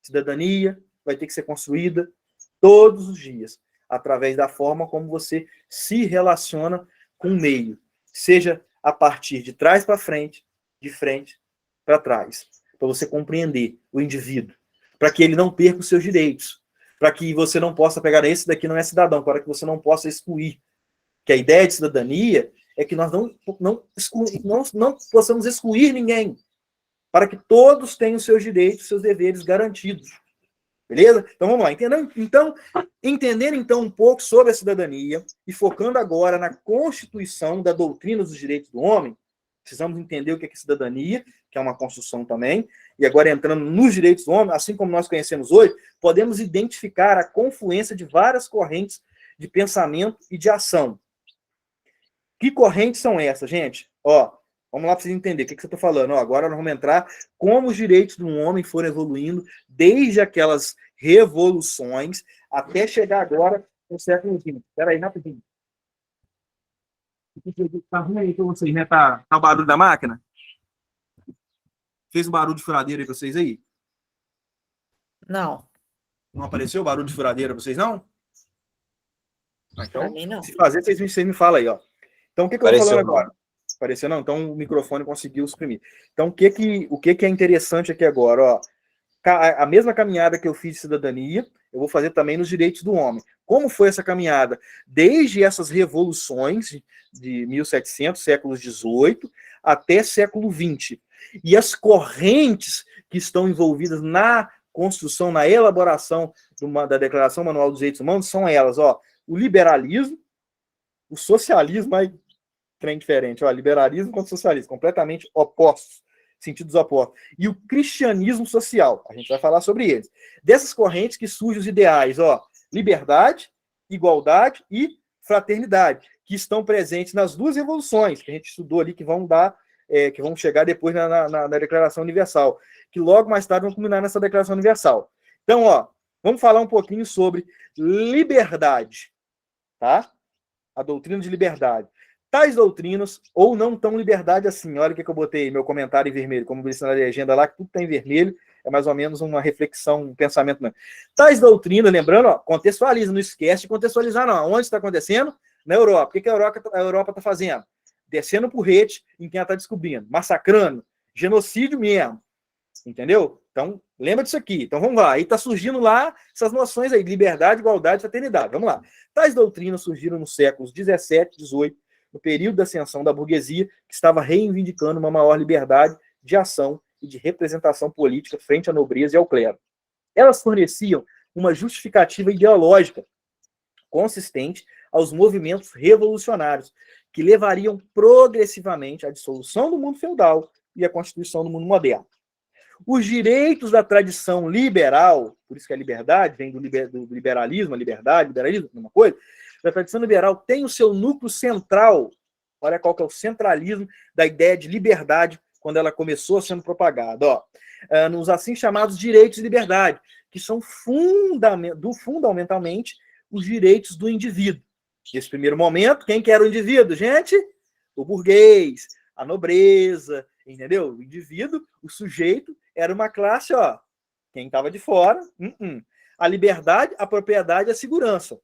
Cidadania vai ter que ser construída todos os dias, através da forma como você se relaciona com o meio. Seja a partir de trás para frente, de frente para trás. Para você compreender o indivíduo. Para que ele não perca os seus direitos. Para que você não possa pegar esse daqui não é cidadão, para que você não possa excluir. Que a ideia de cidadania é que nós não possamos excluir ninguém, para que todos tenham seus direitos, seus deveres garantidos. Beleza? Então vamos lá. Entendendo então um pouco sobre a cidadania e focando agora na Constituição da doutrina dos direitos do homem, precisamos entender o que é cidadania, que é uma construção também, e agora entrando nos direitos do homem, assim como nós conhecemos hoje, podemos identificar a confluência de várias correntes de pensamento e de ação. Que correntes são essas, gente? Vamos lá para vocês entenderem o que você está falando. Agora nós vamos entrar como os direitos do homem foram evoluindo desde aquelas revoluções até chegar agora no século XX. Espera aí, rapidinho. Tá ruim aí para vocês, né? Tá o barulho da máquina? Fez um barulho de furadeira aí para vocês aí? Não. Não apareceu o barulho de furadeira para vocês, não? Então, Para mim, não. se fazer, vocês me falam aí, ó. Então, o que eu estou falando agora? Apareceu, não? Então, o microfone conseguiu suprimir. Então, o que é interessante aqui agora? A mesma caminhada que eu fiz de cidadania, eu vou fazer também nos direitos do homem. Como foi essa caminhada? Desde essas revoluções de 1700, século XVIII, até século XX. E as correntes que estão envolvidas na construção, na elaboração da Declaração Manual dos Direitos Humanos são elas, o liberalismo, o socialismo, aí trem diferente, liberalismo contra socialismo, completamente opostos, sentidos opostos. E o cristianismo social, a gente vai falar sobre eles. Dessas correntes que surgem os ideais, liberdade, igualdade e fraternidade, que estão presentes nas duas revoluções, que a gente estudou ali, que vão chegar depois na Declaração Universal, que logo mais tarde vão culminar nessa Declaração Universal. Então, vamos falar um pouquinho sobre liberdade, tá? A doutrina de liberdade. Tais doutrinas, ou não tão liberdade assim, olha o que eu botei, meu comentário em vermelho, como disse na legenda lá, que tudo está em vermelho, é mais ou menos uma reflexão, um pensamento mesmo. Tais doutrinas, lembrando, contextualiza, não esquece de contextualizar, não. Onde está acontecendo? Na Europa. O que a Europa está fazendo? Descendo por rede em quem ela está descobrindo, massacrando, genocídio mesmo, entendeu? Então, lembra disso aqui. Então, vamos lá. Aí está surgindo lá essas noções aí, liberdade, igualdade, fraternidade. Vamos lá. Tais doutrinas surgiram nos séculos 17, 18, no período da ascensão da burguesia, que estava reivindicando uma maior liberdade de ação e de representação política frente à nobreza e ao clero. Elas forneciam uma justificativa ideológica consistente aos movimentos revolucionários, que levariam progressivamente à dissolução do mundo feudal e à constituição do mundo moderno. Os direitos da tradição liberal, por isso que a liberdade vem do liberalismo, a liberdade, liberalismo, mesma coisa, da tradição liberal tem o seu núcleo central, olha qual que é o centralismo da ideia de liberdade quando ela começou sendo propagada, nos assim chamados direitos de liberdade, que são fundamentalmente os direitos do indivíduo. Nesse primeiro momento, quem que era o indivíduo, gente? O burguês, a nobreza, entendeu? O indivíduo, o sujeito, era uma classe, quem estava de fora, a liberdade, a propriedade e a segurança.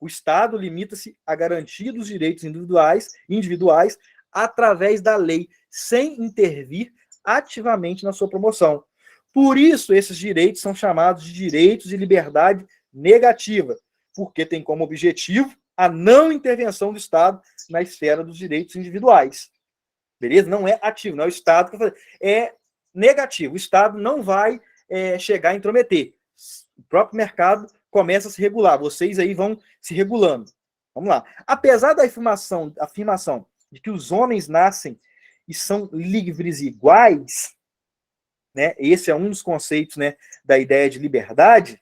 O Estado limita-se à garantia dos direitos individuais através da lei, sem intervir ativamente na sua promoção. Por isso, esses direitos são chamados de direitos de liberdade negativa, porque tem como objetivo a não intervenção do Estado na esfera dos direitos individuais. Beleza? Não é ativo, não é o Estado que vai fazer. É negativo. O Estado não vai chegar a intrometer. O próprio mercado começa a se regular. Vocês aí vão se regulando. Vamos lá. Apesar da afirmação de que os homens nascem e são livres e iguais, né? Esse é um dos conceitos, né, da ideia de liberdade.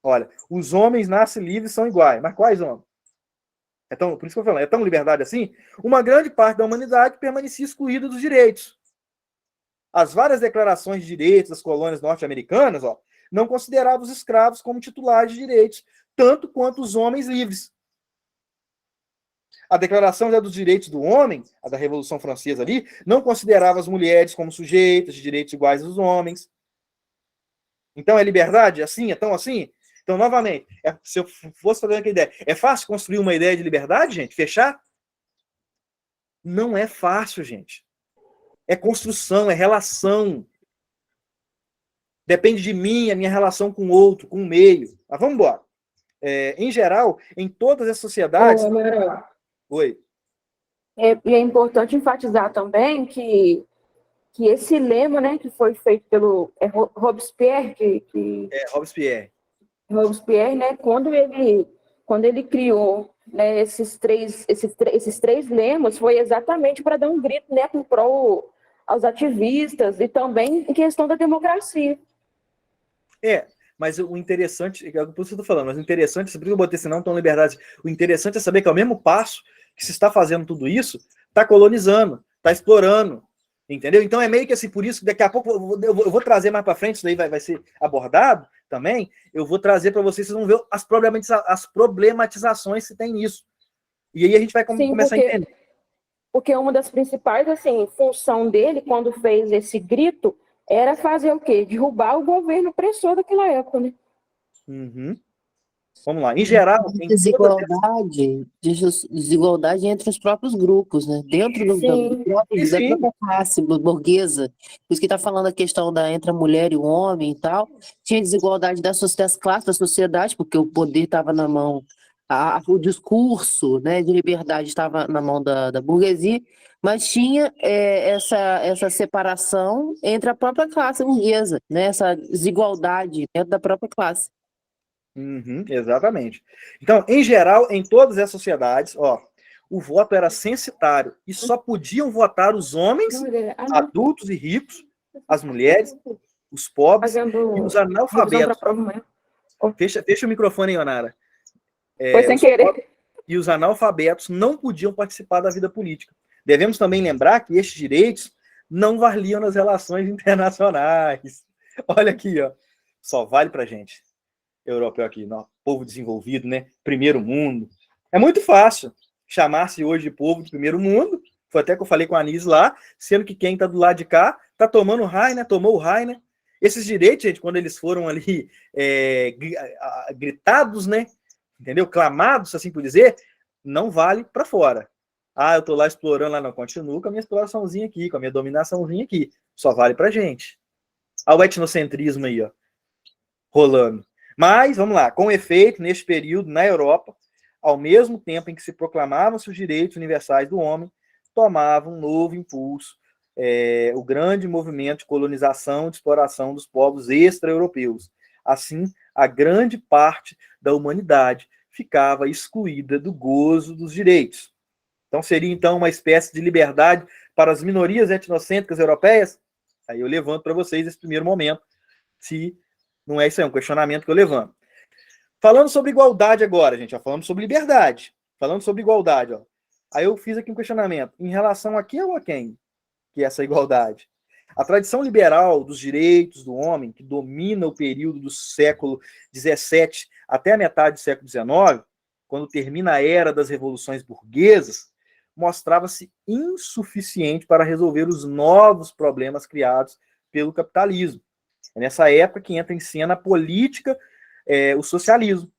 Olha, os homens nascem livres e são iguais. Mas quais homens? Então, por isso que eu falo, é tão liberdade assim? Uma grande parte da humanidade permanecia excluída dos direitos. As várias declarações de direitos das colônias norte-americanas, ó, não consideravam os escravos como titulares de direitos, tanto quanto os homens livres. A Declaração dos Direitos do Homem, a da Revolução Francesa ali, não considerava as mulheres como sujeitas de direitos iguais aos homens. Então é liberdade? Assim? É tão assim? Então, novamente, se eu fosse fazer aquela ideia, é fácil construir uma ideia de liberdade, gente? Fechar? Não é fácil, gente. É construção, é relação. Depende de mim, a minha relação com o outro, com o meio. Mas vamos embora. Em geral, em todas as sociedades... Oi. E é importante enfatizar também que esse lema, né, que foi feito pelo Robespierre, Robespierre, né, quando ele criou, né, esses três lemas, foi exatamente para dar um grito, né, em prol aos ativistas e também em questão da democracia. Mas o interessante, é por isso que eu estou falando, mas o interessante, por isso que eu botei esse não tão liberdade, o interessante é saber que ao mesmo passo que se está fazendo tudo isso, está colonizando, está explorando, entendeu? Então é meio que assim, por isso que daqui a pouco eu vou trazer mais para frente, isso daí vai ser abordado também, eu vou trazer para vocês vão ver as problematizações que tem nisso. E aí a gente vai começar a entender. Porque uma das principais, assim, função dele, quando fez esse grito, era fazer o quê? Derrubar o governo opressor daquela época, né? Uhum. Vamos lá. Em geral... Desigualdade entre os próprios grupos, né? Dentro da própria classe burguesa. Por isso que está falando a questão entre a mulher e o homem e tal. Tinha desigualdade das classes da sociedade, porque o poder estava na mão, o discurso, né, de liberdade estava na mão da burguesia, mas tinha essa separação entre a própria classe burguesa, né? Essa desigualdade dentro da própria classe. Exatamente. Então, em geral, em todas as sociedades, o voto era censitário e só podiam votar os homens adultos e ricos, as mulheres, os pobres e os analfabetos. Fecha o microfone aí, Onara. Foi sem querer. E os analfabetos não podiam participar da vida política. Devemos também lembrar que estes direitos não valiam nas relações internacionais. Olha aqui, ó. Só vale pra gente. Europeu aqui, povo desenvolvido, né? Primeiro mundo. É muito fácil chamar-se hoje de povo de primeiro mundo. Foi até que eu falei com a Anis lá, sendo que quem está do lado de cá está tomando o Rainer, tomou o Rainer. Esses direitos, gente, quando eles foram ali gritados, né? Entendeu? Clamados, assim por dizer, não vale para fora. Eu tô lá explorando lá, não. Continuo com a minha exploraçãozinha aqui, com a minha dominaçãozinha aqui. Só vale pra gente. Olha o etnocentrismo aí, ó, rolando. Mas, vamos lá, com efeito, neste período, na Europa, ao mesmo tempo em que se proclamavam-se os direitos universais do homem, tomava um novo impulso o grande movimento de colonização e de exploração dos povos extra-europeus. Assim, a grande parte da humanidade ficava excluída do gozo dos direitos. Então, seria, então, uma espécie de liberdade para as minorias etnocêntricas europeias? Aí eu levanto para vocês esse primeiro momento, se não é isso aí, um questionamento que eu levanto. Falando sobre igualdade agora, gente, falando sobre liberdade, falando sobre igualdade, ó. Aí eu fiz aqui um questionamento, em relação a quem ou a quem que é essa igualdade? A tradição liberal dos direitos do homem, que domina o período do século XVII até a metade do século XIX, quando termina a era das revoluções burguesas, mostrava-se insuficiente para resolver os novos problemas criados pelo capitalismo. É nessa época que entra em cena a política, o socialismo,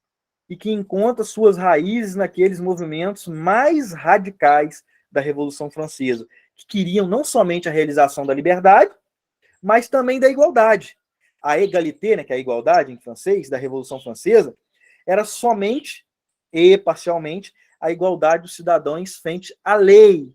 e que encontra suas raízes naqueles movimentos mais radicais da Revolução Francesa, que queriam não somente a realização da liberdade, mas também da igualdade. A égalité, né, que é a igualdade em francês, da Revolução Francesa, era somente e parcialmente a igualdade dos cidadãos frente à lei.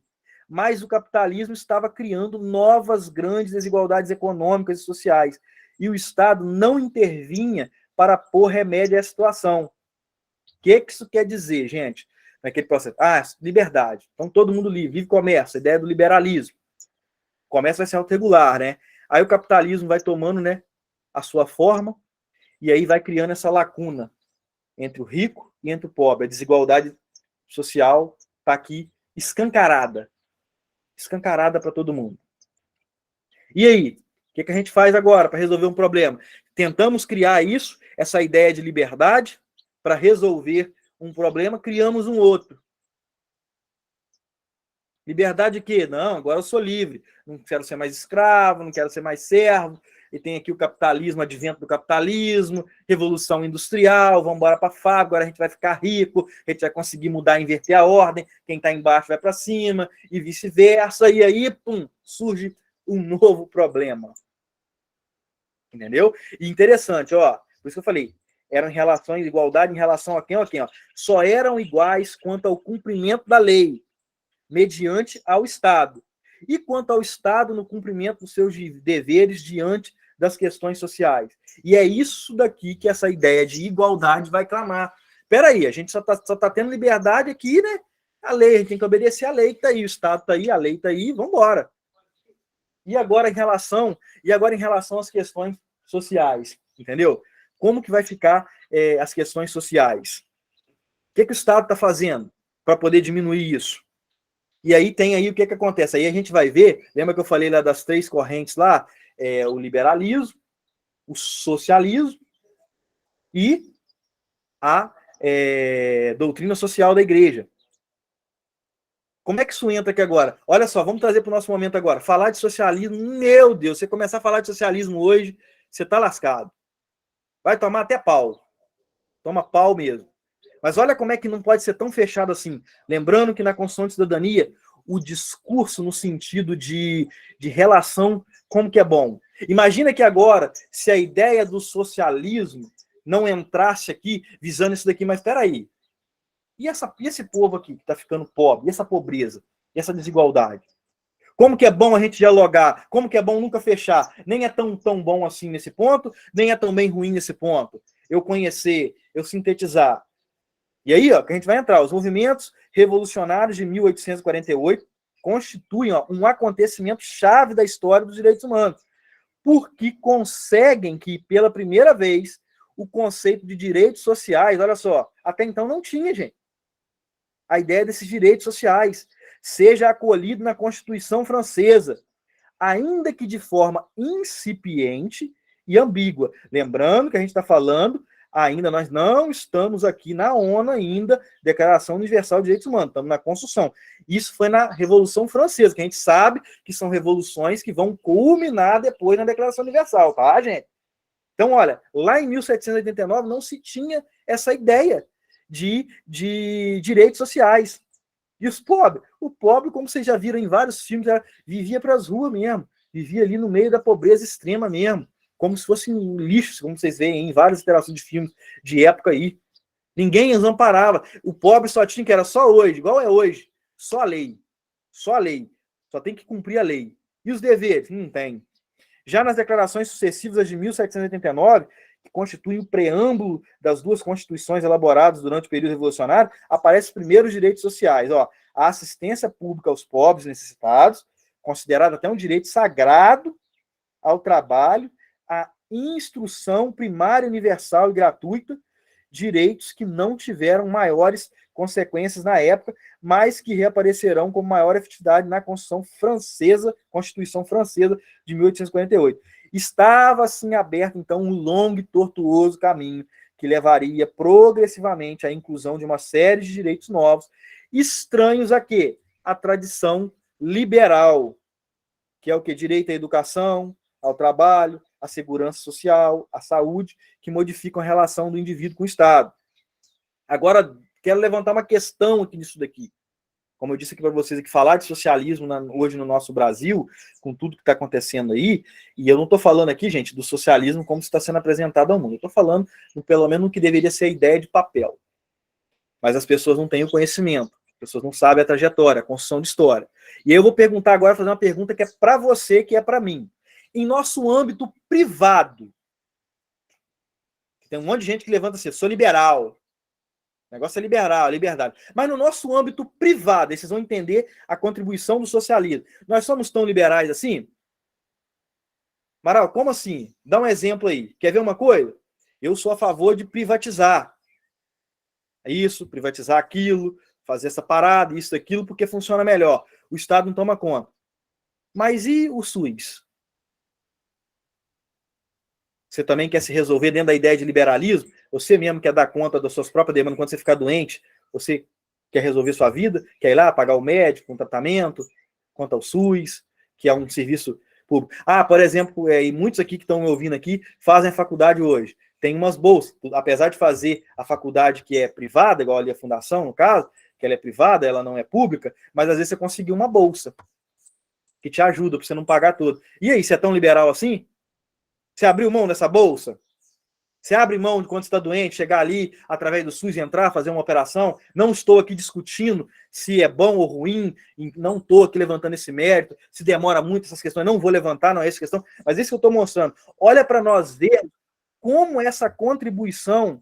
Mas o capitalismo estava criando novas grandes desigualdades econômicas e sociais, e o Estado não intervinha para pôr remédio à situação. O que isso quer dizer, gente? naquele processo. Ah, liberdade. Então, todo mundo livre comércio, a ideia do liberalismo. O comércio vai ser autorregular, né? Aí o capitalismo vai tomando, né, a sua forma, e aí vai criando essa lacuna entre o rico e entre o pobre. A desigualdade social está aqui escancarada. Escancarada para todo mundo. E aí? O que a gente faz agora para resolver um problema? Tentamos criar isso, essa ideia de liberdade, para resolver um problema, criamos um outro. Liberdade de quê? Não, agora eu sou livre. Não quero ser mais escravo, não quero ser mais servo. E tem aqui o capitalismo, advento do capitalismo, revolução industrial, vamos embora para a fábrica, agora a gente vai ficar rico, a gente vai conseguir mudar, inverter a ordem, quem está embaixo vai para cima, e vice-versa, e aí, pum, surge um novo problema. Entendeu? E interessante, ó, por isso que eu falei, eram relações de igualdade em relação a quem? A quem? Ó, só eram iguais quanto ao cumprimento da lei, mediante ao Estado. E quanto ao Estado no cumprimento dos seus deveres diante das questões sociais. E é isso daqui que essa ideia de igualdade vai clamar. Espera aí, a gente só tá tendo liberdade aqui, né? A lei, a gente tem que obedecer a lei que está aí, o Estado está aí, a lei está aí, vamos embora. E agora em relação às questões sociais, entendeu? Como que vai ficar as questões sociais? O que o Estado está fazendo para poder diminuir isso? E aí tem aí o que acontece. Aí a gente vai ver, lembra que eu falei lá das 3 correntes lá? O liberalismo, o socialismo e a doutrina social da igreja. Como é que isso entra aqui agora? Olha só, vamos trazer para o nosso momento agora. Falar de socialismo, meu Deus, você começar a falar de socialismo hoje, você está lascado. Vai tomar até pau. Toma pau mesmo. Mas olha como é que não pode ser tão fechado assim. Lembrando que na Constituição de Cidadania, o discurso no sentido de relação, como que é bom. Imagina que agora, se a ideia do socialismo não entrasse aqui visando isso daqui, mas espera aí. E esse povo aqui que está ficando pobre, e essa pobreza, e essa desigualdade? Como que é bom a gente dialogar? Como que é bom nunca fechar? Nem é tão bom assim nesse ponto, nem é tão bem ruim nesse ponto. Eu conhecer, eu sintetizar. E aí, ó, que a gente vai entrar. Os movimentos revolucionários de 1848 constituem um acontecimento chave da história dos direitos humanos, porque conseguem que, pela primeira vez, o conceito de direitos sociais, olha só, até então não tinha, gente. A ideia desses direitos sociais seja acolhido na Constituição Francesa, ainda que de forma incipiente e ambígua. Lembrando que a gente está falando, ainda nós não estamos aqui na ONU ainda, Declaração Universal de Direitos Humanos, estamos na construção. Isso foi na Revolução Francesa, que a gente sabe que são revoluções que vão culminar depois na Declaração Universal, tá, gente? Então, olha, lá em 1789 não se tinha essa ideia de direitos sociais. E os pobres? O pobre, como vocês já viram em vários filmes, vivia para as ruas mesmo, vivia ali no meio da pobreza extrema mesmo, como se fosse um lixo, como vocês veem em várias interações de filmes de época aí. Ninguém os amparava. O pobre só tinha que era só hoje, igual é hoje, só a lei. Só a lei. Só tem que cumprir a lei. E os deveres? Não tem. Já nas declarações sucessivas de 1789, que constituem o preâmbulo das 2 constituições elaboradas durante o período revolucionário, aparecem os primeiros direitos sociais. Ó, a assistência pública aos pobres necessitados, considerada até um direito sagrado ao trabalho, a instrução primária, universal e gratuita, direitos que não tiveram maiores consequências na época, mas que reaparecerão com maior efetividade na Constituição Francesa de 1848. Estava, assim, aberto, então, um longo e tortuoso caminho que levaria progressivamente à inclusão de uma série de direitos novos, estranhos a quê? A tradição liberal, que é o quê? Direito à educação, ao trabalho, à segurança social, à saúde, que modificam a relação do indivíduo com o Estado. Agora, quero levantar uma questão aqui nisso daqui. Como eu disse aqui para vocês, que falar de socialismo hoje no nosso Brasil, com tudo que está acontecendo aí, e eu não estou falando aqui, gente, do socialismo como está sendo apresentado ao mundo. Eu estou falando, pelo menos, no que deveria ser a ideia de papel. Mas as pessoas não têm o conhecimento, as pessoas não sabem a trajetória, a construção de história. E aí eu vou perguntar agora, fazer uma pergunta que é para você, que é para mim. Em nosso âmbito privado, tem um monte de gente que levanta assim, sou liberal, negócio é liberal, liberdade. Mas no nosso âmbito privado, aí vocês vão entender a contribuição do socialismo. Nós somos tão liberais assim? Amaral, como assim? Dá um exemplo aí. Quer ver uma coisa? Eu sou a favor de privatizar. Isso, privatizar aquilo, fazer essa parada, isso, aquilo, porque funciona melhor. O Estado não toma conta. Mas e o SUS? Você também quer se resolver dentro da ideia de liberalismo? Você mesmo quer dar conta das suas próprias demandas quando você ficar doente? Você quer resolver sua vida? Quer ir lá pagar o médico, um tratamento? Quanto ao SUS, que é um serviço público. Por exemplo, e muitos aqui que estão me ouvindo aqui fazem a faculdade hoje. Tem umas bolsas. Apesar de fazer a faculdade que é privada, igual ali a fundação, no caso, que ela é privada, ela não é pública, mas às vezes você conseguiu uma bolsa que te ajuda para você não pagar tudo. E aí, você é tão liberal assim? Você abriu mão dessa bolsa? Você abre mão de quando você está doente, chegar ali, através do SUS, entrar, fazer uma operação? Não estou aqui discutindo se é bom ou ruim, não estou aqui levantando esse mérito, se demora muito essas questões, não vou levantar, não é essa questão, mas isso que eu estou mostrando. Olha para nós ver como essa contribuição,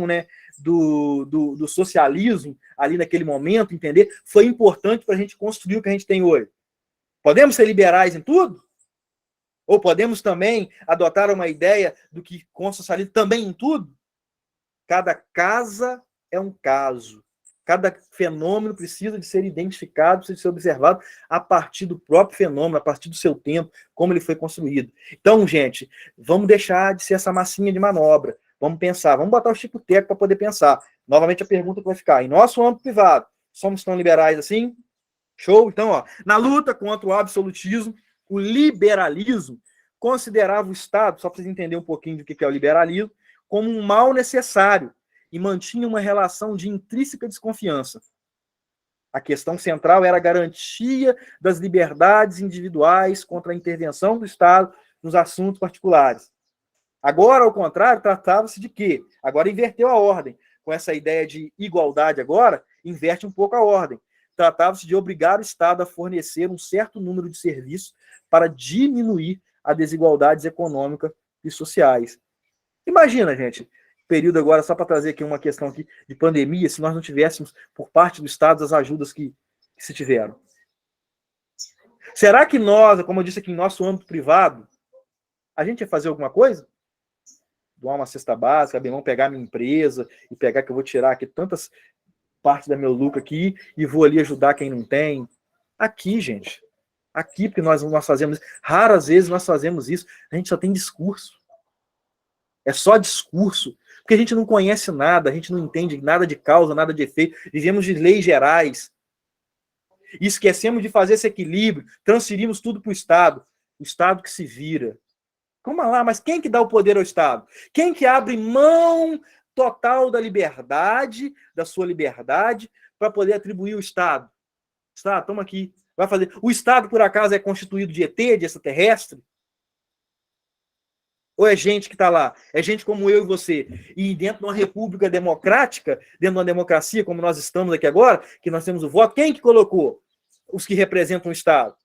né, do socialismo ali naquele momento, entender, foi importante para a gente construir o que a gente tem hoje. Podemos ser liberais em tudo? Ou podemos também adotar uma ideia do que com o socialismo também em tudo? Cada casa é um caso. Cada fenômeno precisa de ser identificado, precisa de ser observado a partir do próprio fenômeno, a partir do seu tempo, como ele foi construído. Então, gente, vamos deixar de ser essa massinha de manobra. Vamos pensar, vamos botar o chico-teco para poder pensar. Novamente a pergunta que vai ficar. Em nosso âmbito privado, somos tão liberais assim? Show? Então, na luta contra o absolutismo, o liberalismo considerava o Estado, só para vocês entenderem um pouquinho do que é o liberalismo, como um mal necessário e mantinha uma relação de intrínseca desconfiança. A questão central era a garantia das liberdades individuais contra a intervenção do Estado nos assuntos particulares. Agora, ao contrário, tratava-se de quê? Agora inverteu a ordem. Com essa ideia de igualdade agora, inverte um pouco a ordem. Tratava-se de obrigar o Estado a fornecer um certo número de serviços para diminuir as desigualdades econômicas e sociais. Imagina, gente, período agora, só para trazer aqui uma questão aqui de pandemia, se nós não tivéssemos, por parte do Estado, as ajudas que se tiveram. Será que nós, como eu disse aqui, em nosso âmbito privado, a gente ia fazer alguma coisa? Doar uma cesta básica, bem, vamos pegar minha empresa e pegar que eu vou tirar aqui tantas partes da meu lucro aqui e vou ali ajudar quem não tem. Aqui, gente. Aqui, porque nós fazemos isso. Raras vezes nós fazemos isso. A gente só tem discurso. É só discurso. Porque a gente não conhece nada, a gente não entende nada de causa, nada de efeito. Vivemos de leis gerais. E esquecemos de fazer esse equilíbrio. Transferimos tudo para o Estado. O Estado que se vira. Calma lá, mas quem que dá o poder ao Estado? Quem que abre mão total da liberdade, da sua liberdade, para poder atribuir o Estado? Estado, toma aqui. Vai fazer. O Estado, por acaso, é constituído de ET, de extraterrestre? Ou é gente que está lá? É gente como eu e você. E dentro de uma república democrática, dentro de uma democracia como nós estamos aqui agora, que nós temos o voto, quem que colocou os que representam o Estado?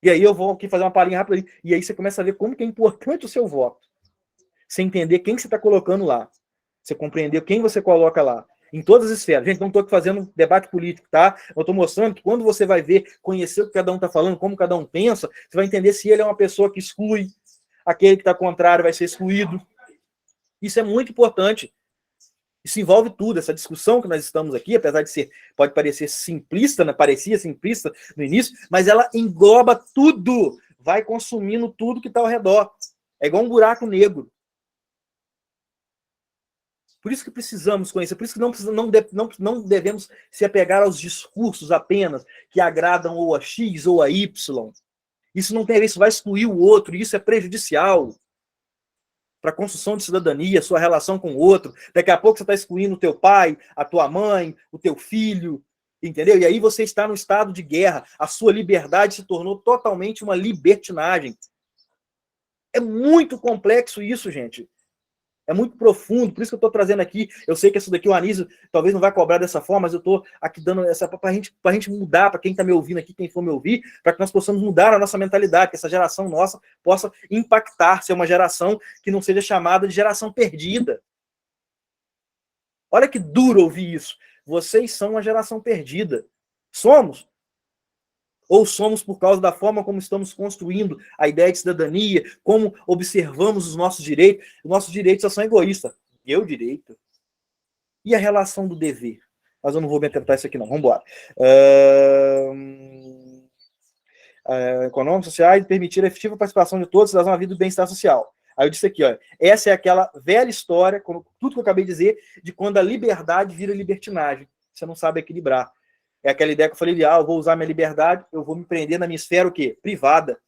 E aí eu vou aqui fazer uma palhinha rápida. E aí você começa a ver como que é importante o seu voto. Você entender quem que você está colocando lá. Você compreender quem você coloca lá. Em todas as esferas. Gente, não estou aqui fazendo debate político, tá? Eu estou mostrando que quando você vai ver, conhecer o que cada um está falando, como cada um pensa, você vai entender se ele é uma pessoa que exclui, aquele que está contrário vai ser excluído. Isso é muito importante. Isso envolve tudo. Essa discussão que nós estamos aqui, apesar de ser, pode parecer simplista, né? Parecia simplista no início, mas ela engloba tudo. Vai consumindo tudo que está ao redor. É igual um buraco negro. Por isso que precisamos conhecer, por isso que não devemos se apegar aos discursos apenas que agradam ou a X ou a Y. Isso não tem a ver, isso vai excluir o outro, e isso é prejudicial para a construção de cidadania, a sua relação com o outro. Daqui a pouco você está excluindo o teu pai, a tua mãe, o teu filho, entendeu? E aí você está no estado de guerra, a sua liberdade se tornou totalmente uma libertinagem. É muito complexo isso, gente. É muito profundo, por isso que eu estou trazendo aqui. Eu sei que isso daqui o Anísio talvez não vai cobrar dessa forma, mas eu estou aqui dando essa para a gente mudar, para quem está me ouvindo aqui, quem for me ouvir, para que nós possamos mudar a nossa mentalidade, que essa geração nossa possa impactar, ser uma geração que não seja chamada de geração perdida. Olha que duro ouvir isso. Vocês são uma geração perdida. Somos? Ou somos por causa da forma como estamos construindo a ideia de cidadania, como observamos os nossos direitos? Os nossos direitos só são egoístas. Meu direito? E a relação do dever? Mas eu não vou me atentar isso aqui, não. Vamos embora. Econômicos, sociais, permitir a efetiva participação de todos na vida do bem-estar social. Aí eu disse aqui, ó, essa é aquela velha história, como tudo que eu acabei de dizer, de quando a liberdade vira libertinagem. Você não sabe equilibrar. É aquela ideia que eu falei, eu vou usar minha liberdade, eu vou me prender na minha esfera o quê? Privada.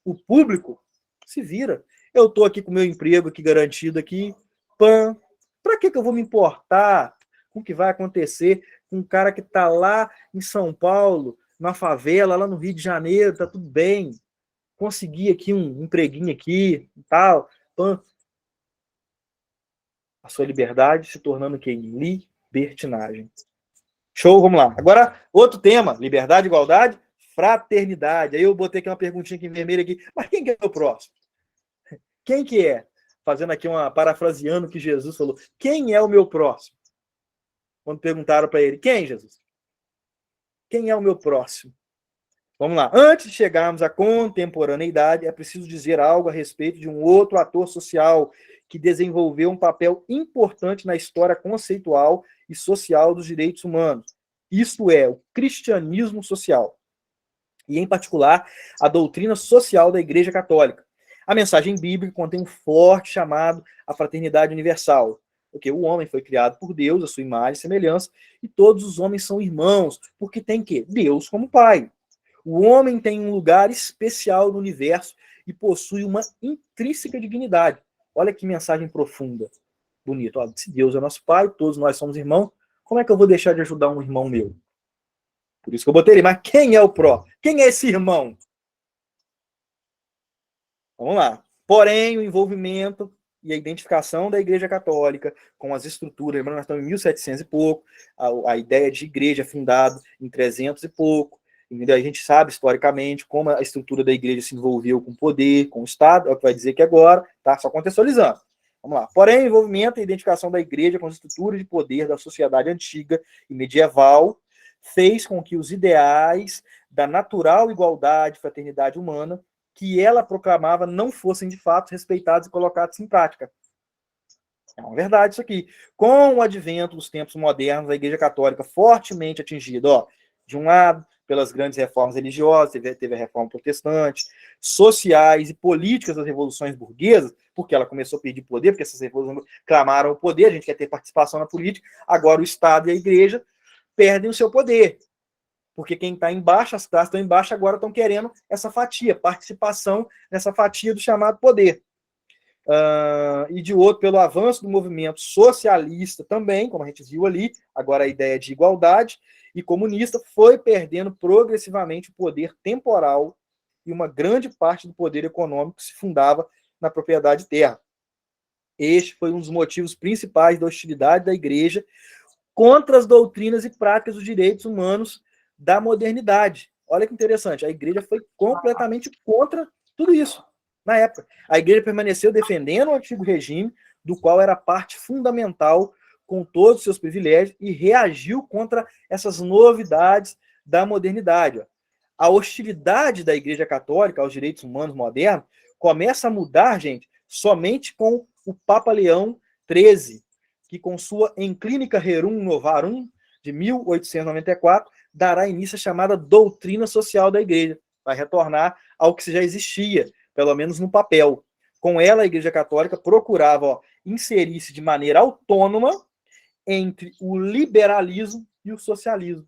O público se vira. Eu estou aqui com o meu emprego aqui garantido aqui, para que eu vou me importar com o que vai acontecer com um cara que está lá em São Paulo, na favela, lá no Rio de Janeiro, tá tudo bem. Consegui aqui um empreguinho aqui e tal. A sua liberdade se tornando o quê? Libertinagem. Show, vamos lá. Agora, outro tema, liberdade, igualdade, fraternidade. Aí eu botei aqui uma perguntinha aqui em vermelho aqui. Mas quem que é o próximo? Quem que é? Fazendo aqui parafraseando o que Jesus falou. Quem é o meu próximo? Quando perguntaram para ele, quem, Jesus? Quem é o meu próximo? Vamos lá. Antes de chegarmos à contemporaneidade, é preciso dizer algo a respeito de um outro ator social que desenvolveu um papel importante na história conceitual e social dos direitos humanos. Isto é, o cristianismo social. E, em particular, a doutrina social da Igreja Católica. A mensagem bíblica contém um forte chamado à fraternidade universal, porque o homem foi criado por Deus, a sua imagem e semelhança, e todos os homens são irmãos, porque tem que Deus como pai. O homem tem um lugar especial no universo e possui uma intrínseca dignidade. Olha que mensagem profunda, bonito. Olha, se Deus é nosso pai, todos nós somos irmãos, como é que eu vou deixar de ajudar um irmão meu? Por isso que eu botei ele. Mas quem é o pró? Quem é esse irmão? Vamos lá. Porém, o envolvimento e a identificação da Igreja Católica com as estruturas, lembrando, nós estamos em 1700 e pouco, a ideia de igreja fundada em 300 e pouco, entendeu? A gente sabe historicamente como a estrutura da igreja se envolveu com o poder, com o Estado, é o que vai dizer aqui agora, tá? Só contextualizando. Vamos lá. Porém, o envolvimento e a identificação da igreja com as estruturas de poder da sociedade antiga e medieval fez com que os ideais da natural igualdade e fraternidade humana que ela proclamava não fossem de fato respeitados e colocados em prática. É uma verdade isso aqui. Com o advento dos tempos modernos, a Igreja Católica fortemente atingida, de um lado, pelas grandes reformas religiosas, teve a reforma protestante, sociais e políticas das revoluções burguesas, porque ela começou a pedir poder, porque essas revoluções clamaram o poder, a gente quer ter participação na política, agora o Estado e a Igreja perdem o seu poder. Porque quem está embaixo, as classes estão embaixo, agora estão querendo essa fatia, participação nessa fatia do chamado poder. E de outro, pelo avanço do movimento socialista também, como a gente viu ali, agora a ideia de igualdade, e comunista foi perdendo progressivamente o poder temporal e uma grande parte do poder econômico se fundava na propriedade de terra. Este foi um dos motivos principais da hostilidade da Igreja contra as doutrinas e práticas dos direitos humanos da modernidade. Olha que interessante, a Igreja foi completamente contra tudo isso na época. A Igreja permaneceu defendendo o antigo regime, do qual era parte fundamental com todos os seus privilégios, e reagiu contra essas novidades da modernidade. A hostilidade da Igreja Católica aos direitos humanos modernos começa a mudar, gente, somente com o Papa Leão XIII, que com sua enclínica Rerum Novarum, de 1894, dará início à chamada doutrina social da Igreja, vai retornar ao que já existia, pelo menos no papel. Com ela, a Igreja Católica procurava inserir-se de maneira autônoma entre o liberalismo e o socialismo.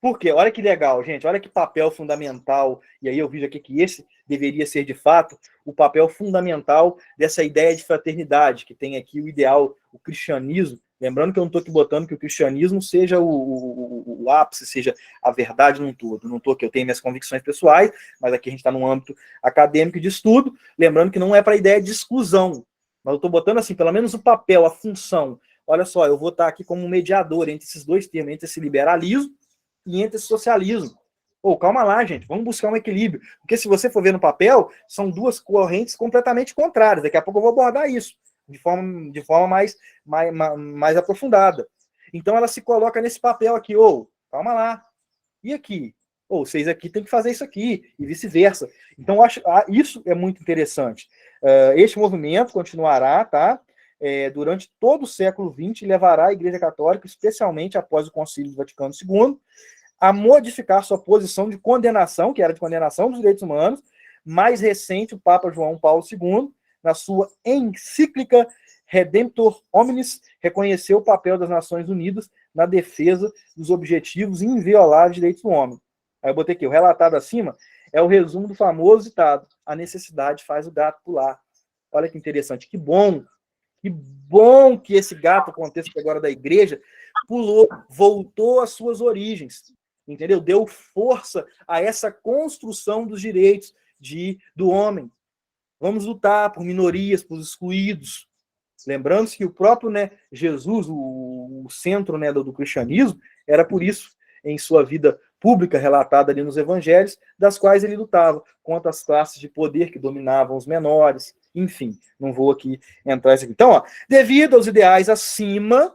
Por quê? Olha que legal, gente, olha que papel fundamental, e aí eu vejo aqui que esse deveria ser, de fato, o papel fundamental dessa ideia de fraternidade, que tem aqui o ideal, o cristianismo. Lembrando que eu não estou aqui botando que o cristianismo seja o ápice, seja a verdade num todo. Não estou aqui, eu tenho minhas convicções pessoais, mas aqui a gente está num âmbito acadêmico de estudo, lembrando que não é para a ideia de exclusão, mas eu estou botando assim, pelo menos o papel, a função. Olha só, eu vou estar aqui como um mediador entre esses dois termos, entre esse liberalismo e entre esse socialismo. Calma lá, gente, vamos buscar um equilíbrio. Porque se você for ver no papel, são duas correntes completamente contrárias. Daqui a pouco eu vou abordar isso. de forma mais aprofundada. Então, ela se coloca nesse papel aqui, calma lá, e aqui? Vocês aqui têm que fazer isso aqui, e vice-versa. Então, eu acho isso é muito interessante. Este movimento continuará, tá? Durante todo o século XX, levará a Igreja Católica, especialmente após o Concílio do Vaticano II, a modificar sua posição de condenação, que era de condenação dos direitos humanos. Mais recente, o Papa João Paulo II, na sua encíclica Redemptor Hominis, reconheceu o papel das Nações Unidas na defesa dos objetivos invioláveis de direitos do homem. Aí eu botei aqui, o relatado acima é o resumo do famoso ditado: a necessidade faz o gato pular. Olha que interessante, que bom que esse gato, contexto agora da igreja, pulou, voltou às suas origens, entendeu? Deu força a essa construção dos direitos do homem. Vamos lutar por minorias, por excluídos. Lembrando-se que o próprio Jesus, o centro do cristianismo, era por isso, em sua vida pública, relatada ali nos evangelhos, das quais ele lutava contra as classes de poder que dominavam os menores. Enfim, não vou aqui entrar nisso aqui. Então, devido aos ideais acima,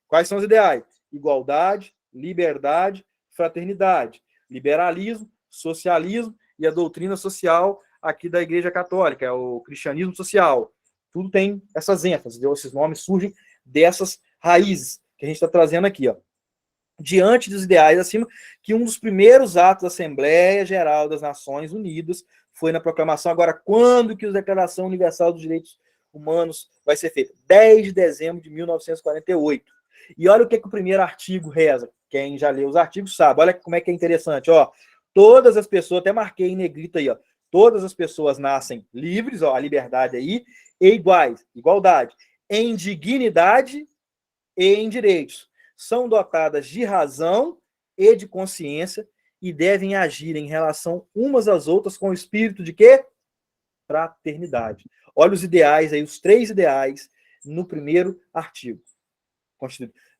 quais são os ideais? Igualdade, liberdade, fraternidade, liberalismo, socialismo e a doutrina social aqui da Igreja Católica, é o cristianismo social. Tudo tem essas ênfases, esses nomes surgem dessas raízes que a gente está trazendo aqui, diante dos ideais acima, que um dos primeiros atos da Assembleia Geral das Nações Unidas foi na proclamação. Agora, quando que a Declaração Universal dos Direitos Humanos vai ser feita? 10 de dezembro de 1948. E olha o que o primeiro artigo reza. Quem já leu os artigos sabe. Olha como é que é interessante. Todas as pessoas, até marquei em negrito aí, todas as pessoas nascem livres, a liberdade aí, e iguais, igualdade, em dignidade e em direitos. São dotadas de razão e de consciência e devem agir em relação umas às outras com o espírito de quê? Fraternidade. Olha os ideais aí, os 3 ideais no primeiro artigo.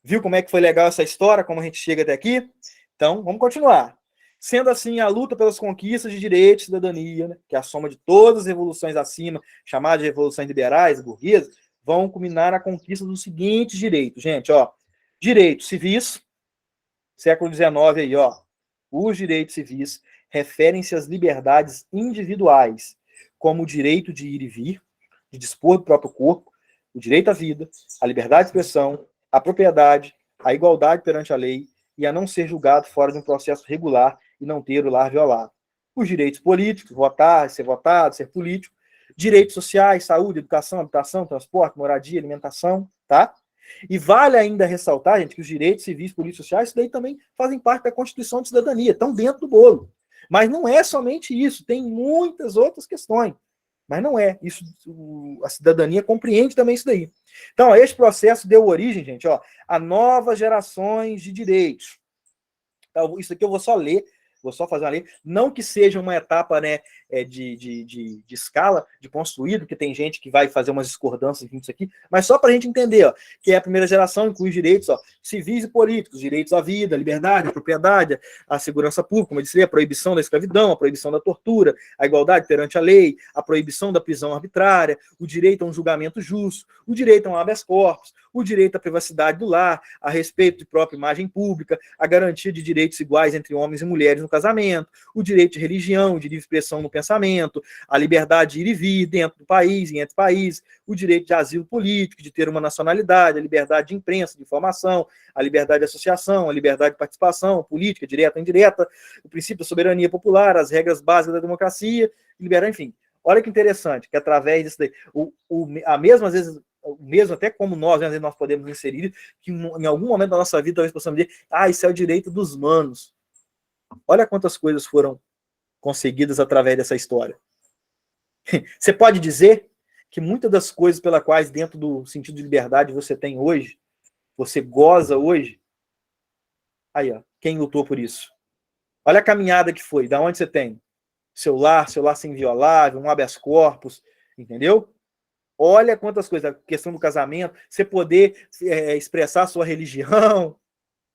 Viu como é que foi legal essa história, como a gente chega até aqui? Então, vamos continuar. Sendo assim, a luta pelas conquistas de direitos e cidadania, que é a soma de todas as revoluções acima, chamadas de revoluções liberais, burguesas, vão culminar na conquista dos seguintes direitos, gente, direitos civis, século XIX aí, os direitos civis referem-se às liberdades individuais, como o direito de ir e vir, de dispor do próprio corpo, o direito à vida, a liberdade de expressão, a propriedade, a igualdade perante a lei e a não ser julgado fora de um processo regular e não ter o lar violado. Os direitos políticos, votar, ser votado, ser político, direitos sociais, saúde, educação, habitação, transporte, moradia, alimentação, tá? E vale ainda ressaltar, gente, que os direitos civis, políticos, sociais, isso daí também fazem parte da Constituição de Cidadania, estão dentro do bolo. Mas não é somente isso, tem muitas outras questões. Mas não é. Isso, a cidadania compreende também isso daí. Então, este processo deu origem, gente, a novas gerações de direitos. Então, isso aqui eu vou só ler, vou só fazer uma lei, não que seja uma etapa de escala, de construído, que tem gente que vai fazer umas discordâncias disso aqui, mas só para a gente entender, que é a primeira geração, inclui os direitos civis e políticos, direitos à vida, à liberdade, à propriedade, à segurança pública, como eu disse, a proibição da escravidão, a proibição da tortura, a igualdade perante a lei, a proibição da prisão arbitrária, o direito a um julgamento justo, o direito a um habeas corpus, o direito à privacidade do lar, a respeito de própria imagem pública, a garantia de direitos iguais entre homens e mulheres no casamento, o direito de religião, de livre expressão no pensamento, a liberdade de ir e vir dentro do país e entre países, o direito de asilo político, de ter uma nacionalidade, a liberdade de imprensa, de informação, a liberdade de associação, a liberdade de participação política, direta ou indireta, o princípio da soberania popular, as regras básicas da democracia, liberdade, enfim. Olha que interessante, que através disso daí, a mesma, às vezes, mesmo até como nós, às vezes nós podemos inserir, que em algum momento da nossa vida talvez possamos dizer, isso é o direito dos manos. Olha quantas coisas foram conseguidas através dessa história. Você pode dizer que muitas das coisas pelas quais, dentro do sentido de liberdade, você tem hoje, você goza hoje, aí, quem lutou por isso? Olha a caminhada que foi, da onde você tem? Seu lar sem inviolável, um habeas corpus, entendeu? Olha quantas coisas, a questão do casamento, você poder expressar a sua religião,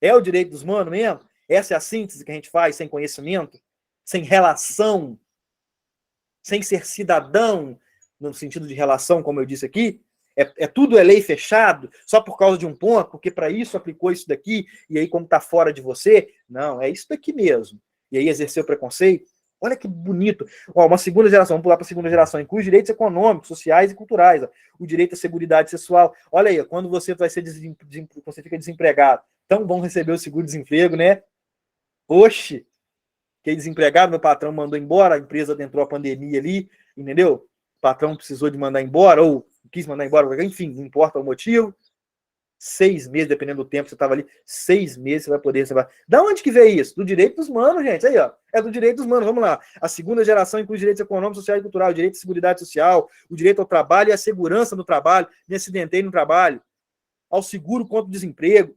é o direito dos manos mesmo? Essa é a síntese que a gente faz sem conhecimento, sem relação, sem ser cidadão, no sentido de relação, como eu disse aqui. Tudo é lei fechado, só por causa de um ponto, porque para isso aplicou isso daqui, e aí como está fora de você, não, é isso daqui mesmo. E aí exerceu preconceito. Olha que bonito. Uma segunda geração, vamos pular para a segunda geração, inclui os direitos econômicos, sociais e culturais. O direito à seguridade sexual. Olha aí, quando você vai ser você fica desempregado, tão bom receber o seguro-desemprego, né? Oxe, fiquei desempregado, meu patrão mandou embora, a empresa entrou a pandemia ali, entendeu? O patrão precisou de mandar embora, ou quis mandar embora, enfim, não importa o motivo. 6 meses, dependendo do tempo que você estava ali, 6 meses você vai poder receber. Da onde que veio isso? Do direito dos manos, gente. Aí, ó. É do direito dos manos. Vamos lá. A segunda geração inclui direitos econômicos, sociais e culturais, o direito à seguridade social, o direito ao trabalho e à segurança no trabalho. Me acidentei no trabalho. Ao seguro contra o desemprego.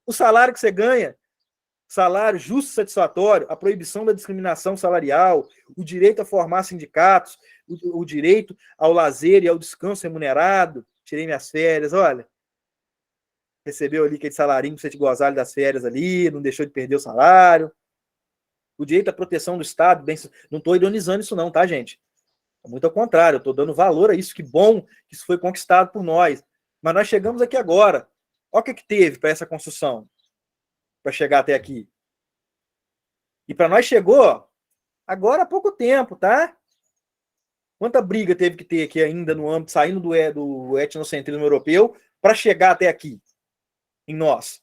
O salário que você ganha. Salário justo e satisfatório. A proibição da discriminação salarial. O direito a formar sindicatos. O direito ao lazer e ao descanso remunerado. Tirei minhas férias, olha. Recebeu ali aquele salarinho para você te gozar das férias ali, não deixou de perder o salário. O direito à proteção do Estado, bem, não estou ironizando isso não, tá, gente? Muito ao contrário, eu estou dando valor a isso, que bom que isso foi conquistado por nós. Mas nós chegamos aqui agora. Olha o que teve para essa construção, para chegar até aqui. E para nós chegou agora há pouco tempo, tá? Quanta briga teve que ter aqui ainda no âmbito, saindo do etnocentrismo europeu, para chegar até aqui? Em nós.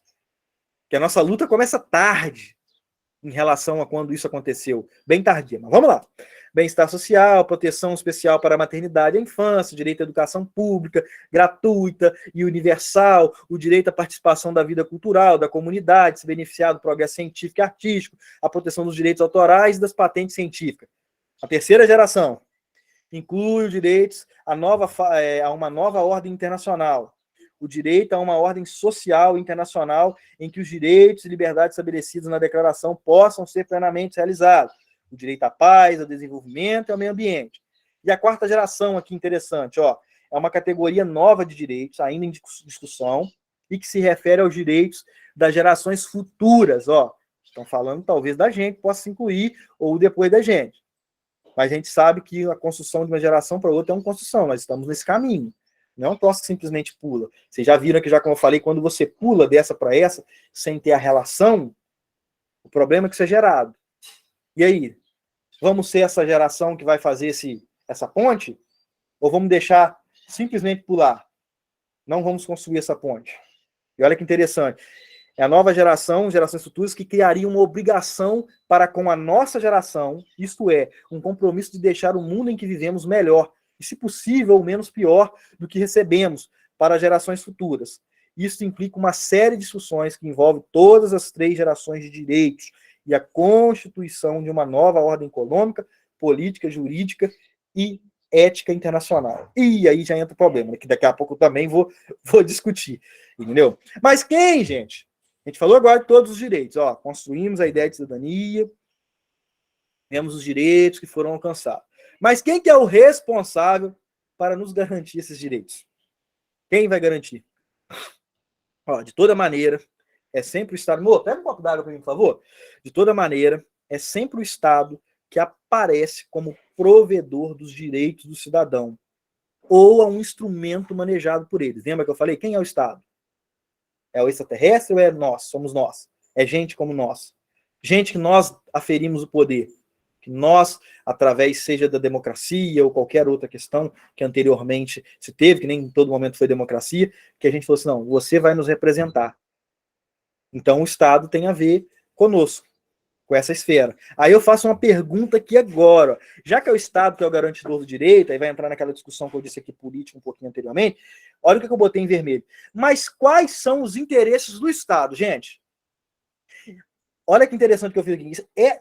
Que a nossa luta começa tarde em relação a quando isso aconteceu. Bem tardia, mas vamos lá. Bem-estar social, proteção especial para a maternidade e a infância, direito à educação pública, gratuita e universal, o direito à participação da vida cultural, da comunidade, se beneficiar do progresso científico e artístico, a proteção dos direitos autorais e das patentes científicas. A terceira geração inclui os direitos a uma nova ordem internacional, o direito a uma ordem social internacional em que os direitos e liberdades estabelecidos na declaração possam ser plenamente realizados. O direito à paz, ao desenvolvimento e ao meio ambiente. E a quarta geração aqui, interessante, ó, é uma categoria nova de direitos, ainda em discussão, e que se refere aos direitos das gerações futuras, ó. Estão falando, talvez, da gente, possa se incluir, ou depois da gente. Mas a gente sabe que a construção de uma geração para outra é uma construção, nós estamos nesse caminho. Não é um troço que simplesmente pula. Vocês já viram que, já como eu falei, quando você pula dessa para essa, sem ter a relação, o problema é que isso é gerado. E aí? Vamos ser essa geração que vai fazer essa ponte? Ou vamos deixar simplesmente pular? Não vamos construir essa ponte. E olha que interessante. É a nova geração, gerações futuras, que criaria uma obrigação para com a nossa geração, isto é, um compromisso de deixar o mundo em que vivemos melhor, e, se possível, menos pior do que recebemos para gerações futuras. Isso implica uma série de discussões que envolve todas as 3 gerações de direitos e a constituição de uma nova ordem econômica, política, jurídica e ética internacional. E aí já entra o problema, que daqui a pouco eu também vou discutir, entendeu? Mas quem, gente? A gente falou agora de todos os direitos, ó, construímos a ideia de cidadania, temos os direitos que foram alcançados. Mas quem que é o responsável para nos garantir esses direitos? Quem vai garantir? Ó, de toda maneira, é sempre o Estado... Mô, pega um copo d'água para mim, por favor. De toda maneira, é sempre o Estado que aparece como provedor dos direitos do cidadão ou a um instrumento manejado por eles. Lembra que eu falei? Quem é o Estado? É o extraterrestre ou é nós? Somos nós. É gente como nós. Gente que nós aferimos o poder. Que nós, através, seja da democracia ou qualquer outra questão que anteriormente se teve, que nem em todo momento foi democracia, que a gente falou assim, não, você vai nos representar. Então o Estado tem a ver conosco, com essa esfera. Aí eu faço uma pergunta aqui agora. Já que é o Estado que é o garantidor do direito, aí vai entrar naquela discussão que eu disse aqui política um pouquinho anteriormente, olha o que eu botei em vermelho. Mas quais são os interesses do Estado, gente? Olha que interessante que eu fiz aqui.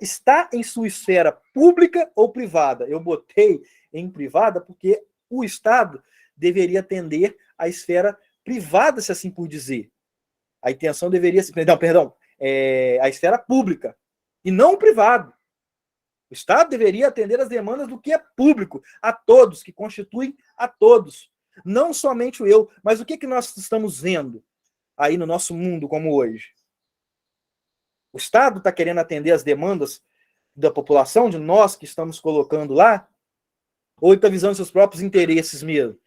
Está em sua esfera pública ou privada? Eu botei em privada porque o Estado deveria atender à esfera privada, se assim por dizer. A intenção deveria ser... a esfera pública e não o privado. O Estado deveria atender às demandas do que é público, a todos, que constituem a todos. Não somente o eu, mas o que nós estamos vendo aí no nosso mundo como hoje? O Estado está querendo atender às demandas da população, de nós que estamos colocando lá? Ou ele está visando seus próprios interesses mesmo?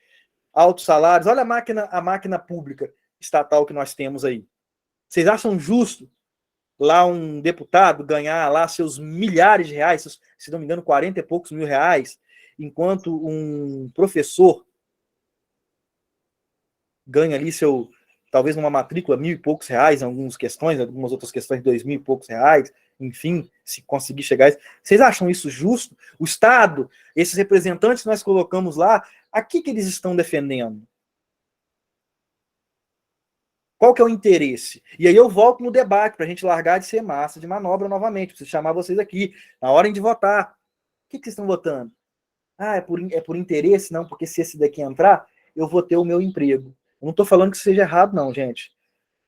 altos salários. Olha a máquina pública estatal que nós temos aí. Vocês acham justo lá um deputado ganhar lá seus milhares de reais, se não me engano, 40 e poucos mil reais, enquanto um professor ganha ali talvez numa matrícula, 1.000 e poucos reais, em algumas outras questões, 2.000 e poucos reais, enfim, se conseguir chegar a isso. Vocês acham isso justo? O Estado, esses representantes que nós colocamos lá, a que eles estão defendendo? Qual que é o interesse? E aí eu volto no debate, para a gente largar de ser massa de manobra novamente, preciso chamar vocês aqui, na hora de votar. O que vocês estão votando? Ah, é por interesse? Não, porque se esse daqui entrar, eu vou ter o meu emprego. Eu não estou falando que seja errado, não, gente.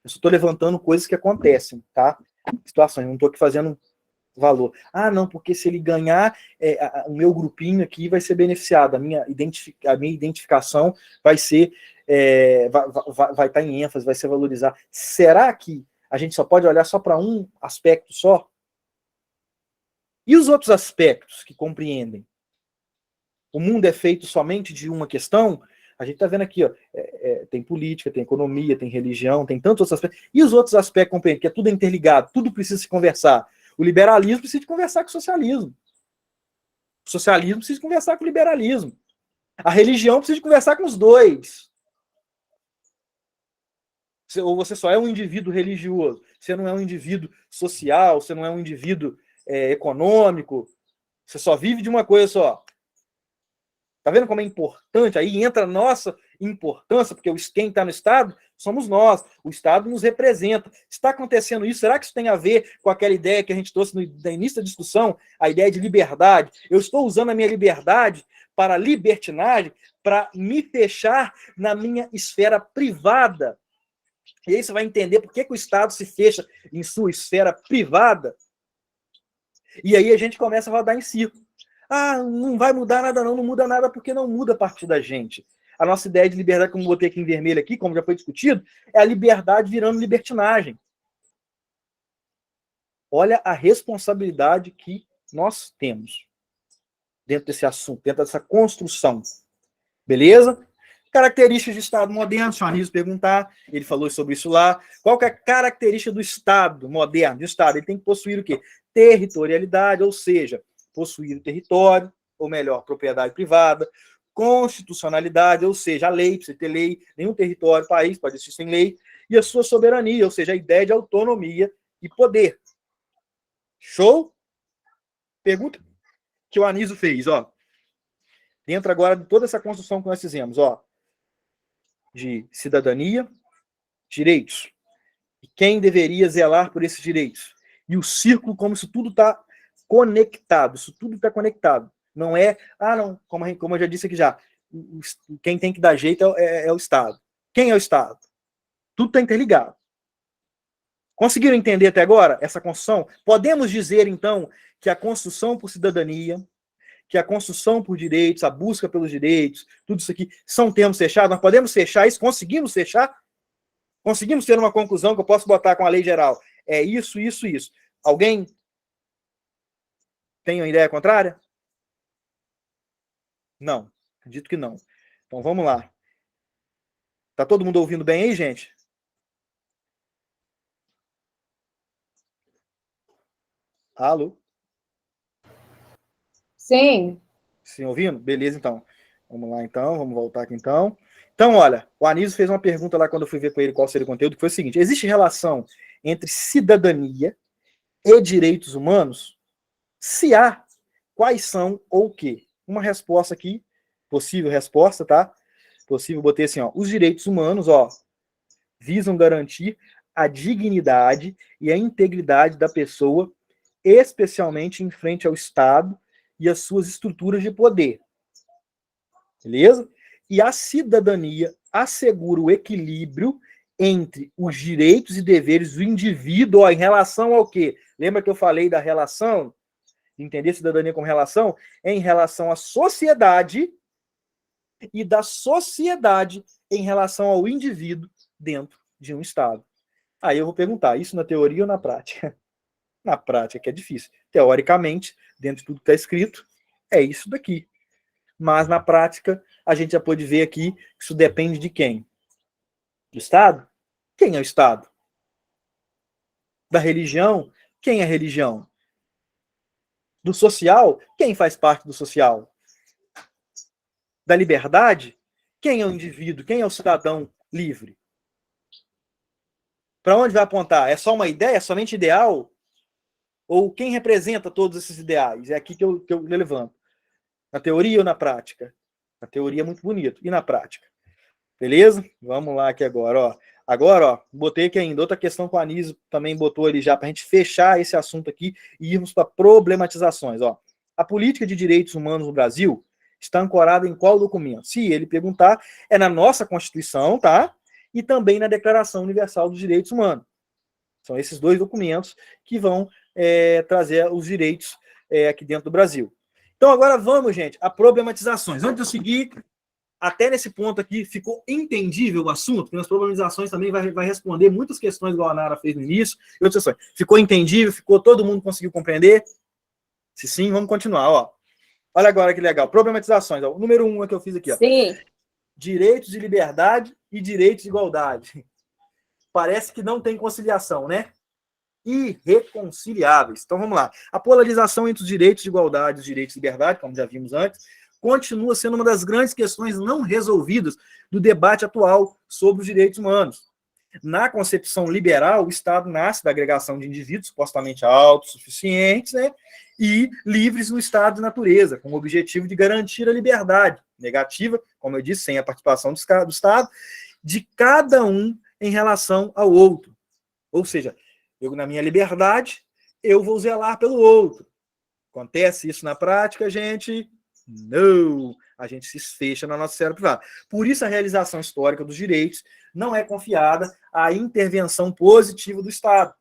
Eu só estou levantando coisas que acontecem, tá? Situações, eu não estou aqui fazendo valor. Ah, não, porque se ele ganhar, o meu grupinho aqui vai ser beneficiado, a minha identificação vai ser, vai estar em ênfase, vai ser valorizado. Será que a gente só pode olhar só para um aspecto só? E os outros aspectos que compreendem? O mundo é feito somente de uma questão? A gente está vendo aqui, ó, tem política, tem economia, tem religião, tem tantos outros aspectos. E os outros aspectos compreendem que é tudo interligado, tudo precisa se conversar. O liberalismo precisa de conversar com o socialismo. O socialismo precisa de conversar com o liberalismo. A religião precisa de conversar com os dois. Ou você só é um indivíduo religioso, você não é um indivíduo social, você não é um indivíduo econômico, você só vive de uma coisa só. Tá vendo como é importante? Aí entra a nossa importância, porque quem está no Estado somos nós. O Estado nos representa. Está acontecendo isso? Será que isso tem a ver com aquela ideia que a gente trouxe no início da discussão? A ideia de liberdade. Eu estou usando a minha liberdade para libertinagem, para me fechar na minha esfera privada. E aí você vai entender por que o Estado se fecha em sua esfera privada. E aí a gente começa a rodar em círculo. Ah, não vai mudar nada não muda nada porque não muda a partir da gente. A nossa ideia de liberdade, como eu botei aqui em vermelho aqui, como já foi discutido, é a liberdade virando libertinagem. Olha a responsabilidade que nós temos dentro desse assunto, dentro dessa construção. Beleza? Características de Estado moderno, se o Anísio perguntar, ele falou sobre isso lá. Qual que é a característica do Estado moderno? Do Estado, ele tem que possuir o quê? Territorialidade, ou seja, possuir o território, ou melhor, propriedade privada, constitucionalidade, ou seja, a lei, precisa ter lei, nenhum território, país pode existir sem lei, e a sua soberania, ou seja, a ideia de autonomia e poder. Show? Pergunta que o Anísio fez, ó. Dentro agora de toda essa construção que nós fizemos, ó, de cidadania, direitos. E quem deveria zelar por esses direitos? E o círculo, como isso tudo está conectado, isso tudo está conectado. Não é, não, como eu já disse aqui já, quem tem que dar jeito é o Estado. Quem é o Estado? Tudo está interligado. Conseguiram entender até agora essa construção? Podemos dizer, então, que a construção por cidadania, que a construção por direitos, a busca pelos direitos, tudo isso aqui são termos fechados? Nós podemos fechar isso? Conseguimos fechar? Conseguimos ter uma conclusão que eu posso botar com a lei geral? É isso, isso, isso. Alguém tem uma ideia contrária? Não, acredito que não. Então vamos lá. Tá todo mundo ouvindo bem aí, gente? Alô? Sim. Sim, ouvindo? Beleza, então. Vamos lá, então. Vamos voltar aqui, então. Então, olha, o Anísio fez uma pergunta lá quando eu fui ver com ele qual seria o conteúdo, que foi o seguinte: existe relação entre cidadania e direitos humanos? Se há, quais são ou o quê? Uma resposta aqui, possível resposta, tá? Possível, botei assim, ó. Os direitos humanos, ó, visam garantir a dignidade e a integridade da pessoa, especialmente em frente ao Estado e às suas estruturas de poder. Beleza? E a cidadania assegura o equilíbrio entre os direitos e deveres do indivíduo, ó, em relação ao quê? Lembra que eu falei da relação? Entender cidadania como relação? É em relação à sociedade e da sociedade em relação ao indivíduo dentro de um Estado. Aí eu vou perguntar, isso na teoria ou na prática? Na prática, que é difícil. Teoricamente, dentro de tudo que está escrito, é isso daqui. Mas, na prática, a gente já pôde ver aqui que isso depende de quem? Do Estado? Quem é o Estado? Da religião? Quem é a religião? Do social? Quem faz parte do social? Da liberdade? Quem é o indivíduo? Quem é o cidadão livre? Para onde vai apontar? É só uma ideia? É somente ideal? Ou quem representa todos esses ideais? É aqui que eu levanto. Na teoria ou na prática? Na teoria é muito bonito. E na prática? Beleza? Vamos lá aqui agora, ó. Agora, ó, botei aqui ainda outra questão que o Anísio também botou ali já, para a gente fechar esse assunto aqui e irmos para problematizações, ó. A política de direitos humanos no Brasil está ancorada em qual documento? Se ele perguntar, é na nossa Constituição, tá? E também na Declaração Universal dos Direitos Humanos. São esses dois documentos que vão trazer os direitos aqui dentro do Brasil. Então, agora vamos, gente, a problematizações. Antes de eu seguir, até nesse ponto aqui, ficou entendível o assunto? Porque nas problematizações também vai responder muitas questões que a Nara fez no início. E outras questões. Ficou entendível? Todo mundo conseguiu compreender? Se sim, vamos continuar. Ó. Olha agora que legal. Problematizações. Ó. O número 1 é que eu fiz aqui. Ó. Sim. Direitos de liberdade e direitos de igualdade. Parece que não tem conciliação, né? Irreconciliáveis. Então, vamos lá. A polarização entre os direitos de igualdade e os direitos de liberdade, como já vimos antes, continua sendo uma das grandes questões não resolvidas do debate atual sobre os direitos humanos. Na concepção liberal, o Estado nasce da agregação de indivíduos supostamente autossuficientes, né, e livres no estado de natureza, com o objetivo de garantir a liberdade negativa, como eu disse, sem a participação do Estado, de cada um em relação ao outro. Ou seja, eu, na minha liberdade, eu vou zelar pelo outro. Acontece isso na prática, gente? Não! A gente se fecha na nossa esfera privada. Por isso, a realização histórica dos direitos não é confiada à intervenção positiva do Estado.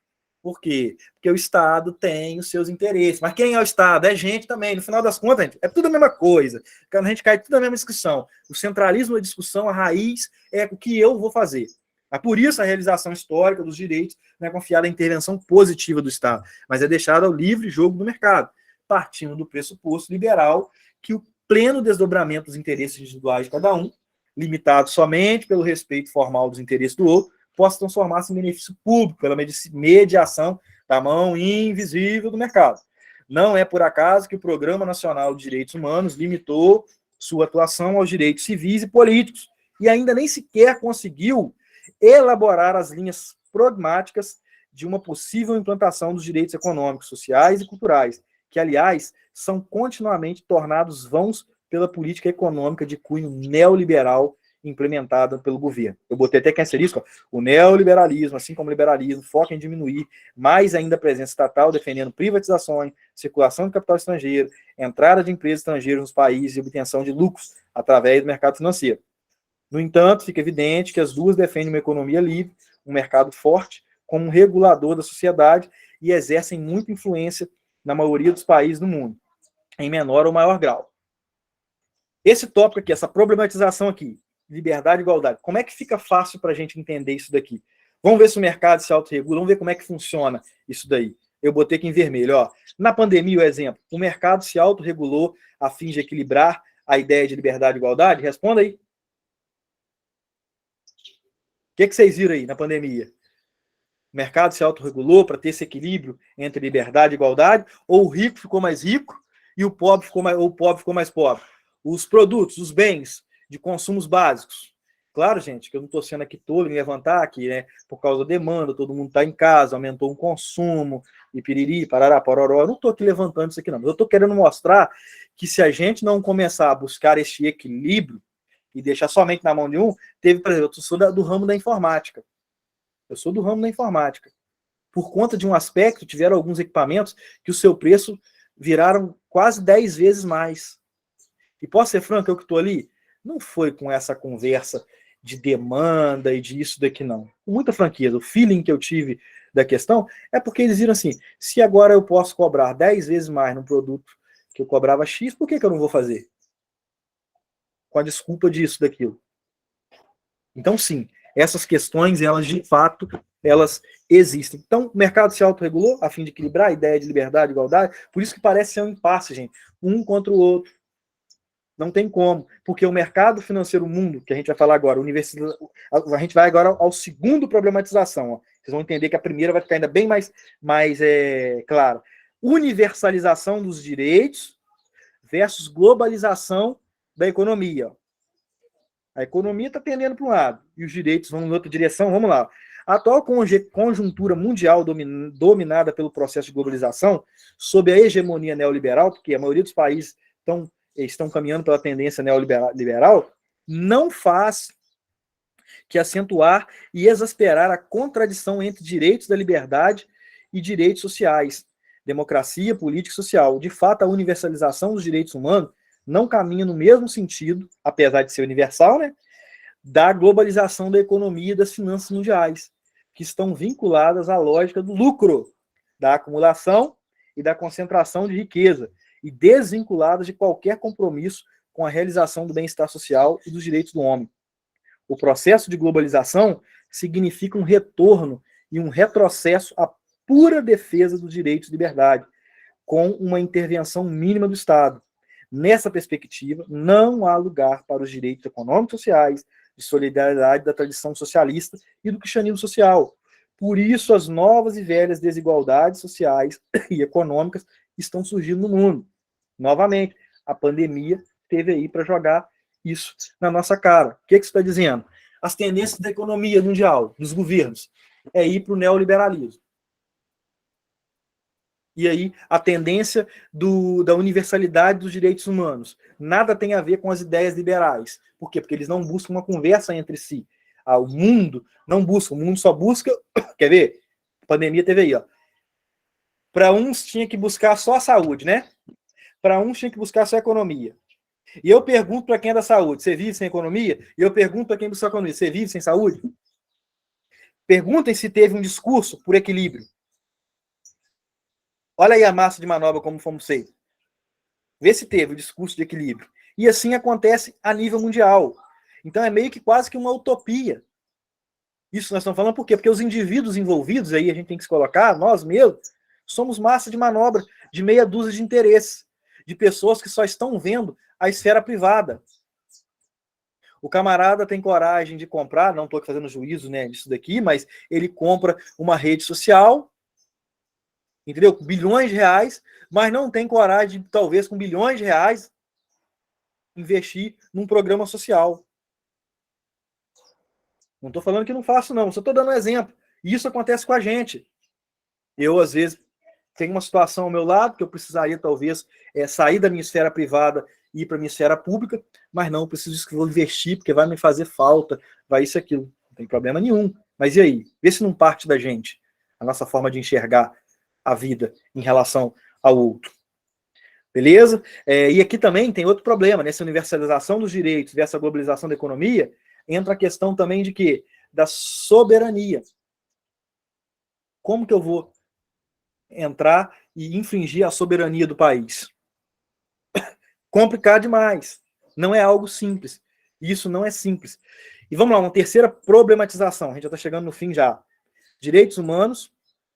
Por quê? Porque o Estado tem os seus interesses. Mas quem é o Estado? É gente também. No final das contas, gente, é tudo a mesma coisa. A gente cai tudo na mesma discussão. O centralismo da discussão, a raiz, é o que eu vou fazer. É por isso a realização histórica dos direitos não é confiada à intervenção positiva do Estado, mas é deixada ao livre jogo do mercado, partindo do pressuposto liberal que o pleno desdobramento dos interesses individuais de cada um, limitado somente pelo respeito formal dos interesses do outro, possa transformar-se em benefício público pela mediação da mão invisível do mercado. Não é por acaso que o Programa Nacional de Direitos Humanos limitou sua atuação aos direitos civis e políticos e ainda nem sequer conseguiu elaborar as linhas pragmáticas de uma possível implantação dos direitos econômicos, sociais e culturais, que, aliás, são continuamente tornados vãos pela política econômica de cunho neoliberal implementada pelo governo. Eu botei até que é asterisco, o neoliberalismo, assim como o liberalismo, foca em diminuir mais ainda a presença estatal, defendendo privatizações, circulação de capital estrangeiro, entrada de empresas estrangeiras nos países e obtenção de lucros através do mercado financeiro. No entanto, fica evidente que as duas defendem uma economia livre, um mercado forte, como um regulador da sociedade e exercem muita influência na maioria dos países do mundo, em menor ou maior grau. Esse tópico aqui, essa problematização aqui, liberdade e igualdade, como é que fica fácil para a gente entender isso daqui? Vamos ver se o mercado se autorregula, vamos ver como é que funciona isso daí. Eu botei aqui em vermelho, ó. Na pandemia, o exemplo, o mercado se autorregulou a fim de equilibrar a ideia de liberdade e igualdade? Responda aí. O que vocês viram aí na pandemia? O mercado se autorregulou para ter esse equilíbrio entre liberdade e igualdade? Ou o rico ficou mais rico e o pobre ficou mais pobre? Os produtos, os bens de consumos básicos. Claro, gente, que eu não estou sendo aqui tolo em levantar aqui, né? Por causa da demanda, todo mundo está em casa, aumentou o consumo, e piriri, parará, pororó. Eu não estou aqui levantando isso aqui, não. Eu estou querendo mostrar que se a gente não começar a buscar este equilíbrio, e deixar somente na mão de um, por exemplo, eu sou do ramo da informática. Eu sou do ramo da informática. Por conta de um aspecto, tiveram alguns equipamentos que o seu preço viraram quase 10 vezes mais. E posso ser franco, eu que estou ali, não foi com essa conversa de demanda e disso daqui, não. Com muita franqueza, o feeling que eu tive da questão é porque eles viram assim, se agora eu posso cobrar 10 vezes mais num produto que eu cobrava X, por que eu não vou fazer? Com a desculpa disso, daquilo. Então, sim, essas questões, elas de fato, elas existem. Então, o mercado se autorregulou a fim de equilibrar a ideia de liberdade e igualdade, por isso que parece ser um impasse, gente, um contra o outro. Não tem como, porque o mercado financeiro mundo, que a gente vai falar agora, a gente vai agora ao segundo problematização. Ó. Vocês vão entender que a primeira vai ficar ainda bem mais clara. Universalização dos direitos versus globalização da economia. Ó. A economia está tendendo para um lado e os direitos vão em outra direção. Vamos lá. A atual conjuntura mundial dominada pelo processo de globalização, sob a hegemonia neoliberal, porque a maioria dos países estão caminhando pela tendência neoliberal, não faz que acentuar e exasperar a contradição entre direitos da liberdade e direitos sociais, democracia, política e social. De fato, a universalização dos direitos humanos não caminha no mesmo sentido, apesar de ser universal, né, da globalização da economia e das finanças mundiais, que estão vinculadas à lógica do lucro, da acumulação e da concentração de riqueza, e desvinculadas de qualquer compromisso com a realização do bem-estar social e dos direitos do homem. O processo de globalização significa um retorno e um retrocesso à pura defesa dos direitos de liberdade, com uma intervenção mínima do Estado. Nessa perspectiva, não há lugar para os direitos econômicos e sociais, de solidariedade da tradição socialista e do cristianismo social. Por isso, as novas e velhas desigualdades sociais e econômicas estão surgindo no mundo. Novamente, a pandemia teve aí para jogar isso na nossa cara. O que isso está dizendo? As tendências da economia mundial, dos governos, é ir para o neoliberalismo. E aí, a tendência da universalidade dos direitos humanos. Nada tem a ver com as ideias liberais. Por quê? Porque eles não buscam uma conversa entre si. O mundo não busca, o mundo só busca... Quer ver? A pandemia teve aí, ó. Para uns tinha que buscar só a saúde, né? Para uns tinha que buscar só a economia. E eu pergunto para quem é da saúde, você vive sem economia? E eu pergunto para quem busca a economia, você vive sem saúde? Perguntem se teve um discurso por equilíbrio. Olha aí a massa de manobra como fomos feitos. Vê se teve o discurso de equilíbrio. E assim acontece a nível mundial. Então é meio que quase que uma utopia. Isso nós estamos falando por quê? Porque os indivíduos envolvidos, aí a gente tem que se colocar, nós mesmos, somos massa de manobra de meia dúzia de interesses, de pessoas que só estão vendo a esfera privada. O camarada tem coragem de comprar, não estou fazendo juízo, né, disso daqui, mas ele compra uma rede social, entendeu? Com bilhões de reais, mas não tem coragem de, talvez, com bilhões de reais, investir num programa social. Não estou falando que não faço, não. Só estou dando um exemplo. E isso acontece com a gente. Eu, às vezes, tenho uma situação ao meu lado que eu precisaria, talvez, sair da minha esfera privada e ir para a minha esfera pública, mas não, eu preciso que vou investir, porque vai me fazer falta, vai isso, aquilo. Não tem problema nenhum. Mas e aí? Vê se não parte da gente a nossa forma de enxergar a vida em relação ao outro. Beleza? E aqui também tem outro problema, nessa universalização dos direitos versus a globalização da economia, entra a questão também de quê? Da soberania. Como que eu vou entrar e infringir a soberania do país? Complicado demais. Não é algo simples. Isso não é simples. E vamos lá, uma terceira problematização. A gente já está chegando no fim já. Direitos humanos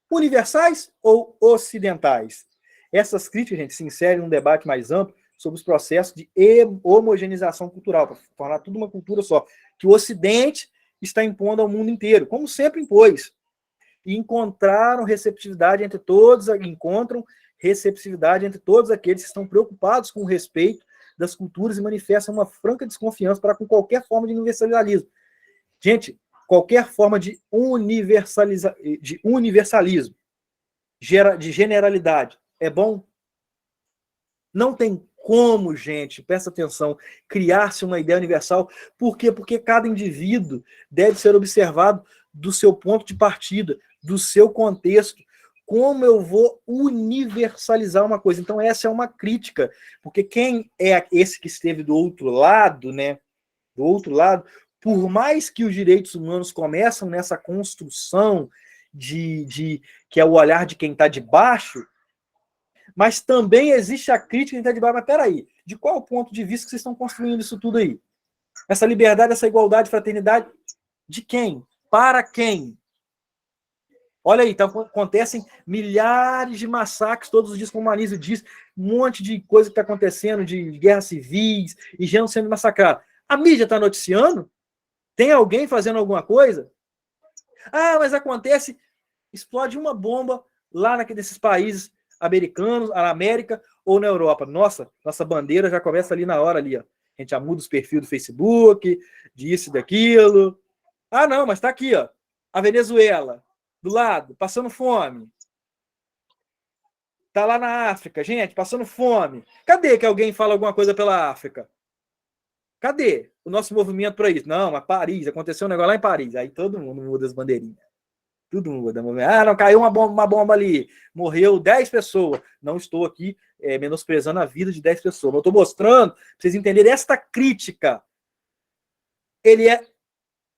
universais ou ocidentais? Essas críticas, gente, se inserem num debate mais amplo sobre os processos de homogeneização cultural, para tornar tudo uma cultura só, que o Ocidente está impondo ao mundo inteiro, como sempre impôs. E encontram receptividade entre todos aqueles que estão preocupados com o respeito das culturas e manifestam uma franca desconfiança para com qualquer forma de universalismo. Gente, qualquer forma de universalismo, de generalidade, é bom? Não tem como, gente, presta atenção, criar-se uma ideia universal. Por quê? Porque cada indivíduo deve ser observado do seu ponto de partida, do seu contexto. Como eu vou universalizar uma coisa? Então, essa é uma crítica, porque quem é esse que esteve do outro lado, né? Do outro lado, por mais que os direitos humanos começam nessa construção que é o olhar de quem está de baixo, mas também existe a crítica de quem está de baixo. Mas peraí, de qual ponto de vista que vocês estão construindo isso tudo aí? Essa liberdade, essa igualdade, fraternidade, de quem? Para quem? Olha aí, então acontecem milhares de massacres todos os dias, como o Anísio diz, um monte de coisa que está acontecendo, de guerras civis, e gente sendo massacrado. A mídia está noticiando? Tem alguém fazendo alguma coisa? Ah, mas acontece, explode uma bomba lá nesses países americanos, na América ou na Europa. Nossa bandeira já começa ali na hora ali, ó. A gente já muda os perfis do Facebook, disso e daquilo. Ah, não, mas está aqui, ó. A Venezuela, do lado, passando fome. Tá lá na África, gente, passando fome. Cadê que alguém fala alguma coisa pela África? Cadê o nosso movimento para isso? Não, mas Paris, aconteceu um negócio lá em Paris. Aí todo mundo muda as bandeirinhas. Tudo muda. Ah, não, caiu uma bomba ali. Morreu 10 pessoas. Não estou aqui menosprezando a vida de 10 pessoas. Eu estou mostrando para vocês entenderem esta crítica. Ele é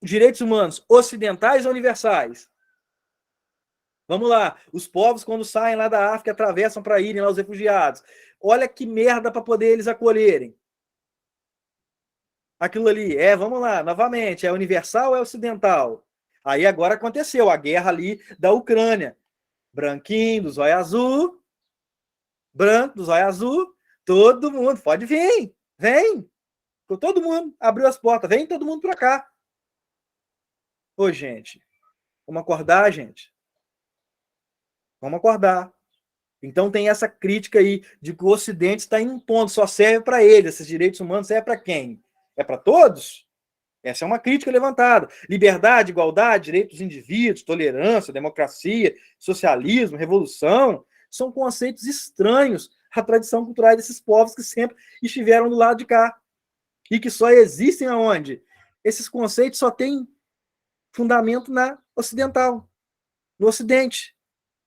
direitos humanos ocidentais ou universais? Vamos lá. Os povos, quando saem lá da África, atravessam para irem lá os refugiados. Olha que merda para poder eles acolherem. Aquilo ali, vamos lá, novamente, é universal ou é ocidental? Aí agora aconteceu a guerra ali da Ucrânia. Branquinho, do zóio azul, branco, do zóio azul, todo mundo, pode vir, vem. Todo mundo abriu as portas, vem todo mundo para cá. Ô, gente, vamos acordar, gente. Vamos acordar. Então tem essa crítica aí de que o Ocidente está em um ponto, só serve para ele, esses direitos humanos servem para quem? É para todos? Essa é uma crítica levantada. Liberdade, igualdade, direitos dos indivíduos, tolerância, democracia, socialismo, revolução, são conceitos estranhos à tradição cultural desses povos que sempre estiveram do lado de cá. E que só existem aonde? Esses conceitos só têm fundamento na ocidental, no Ocidente.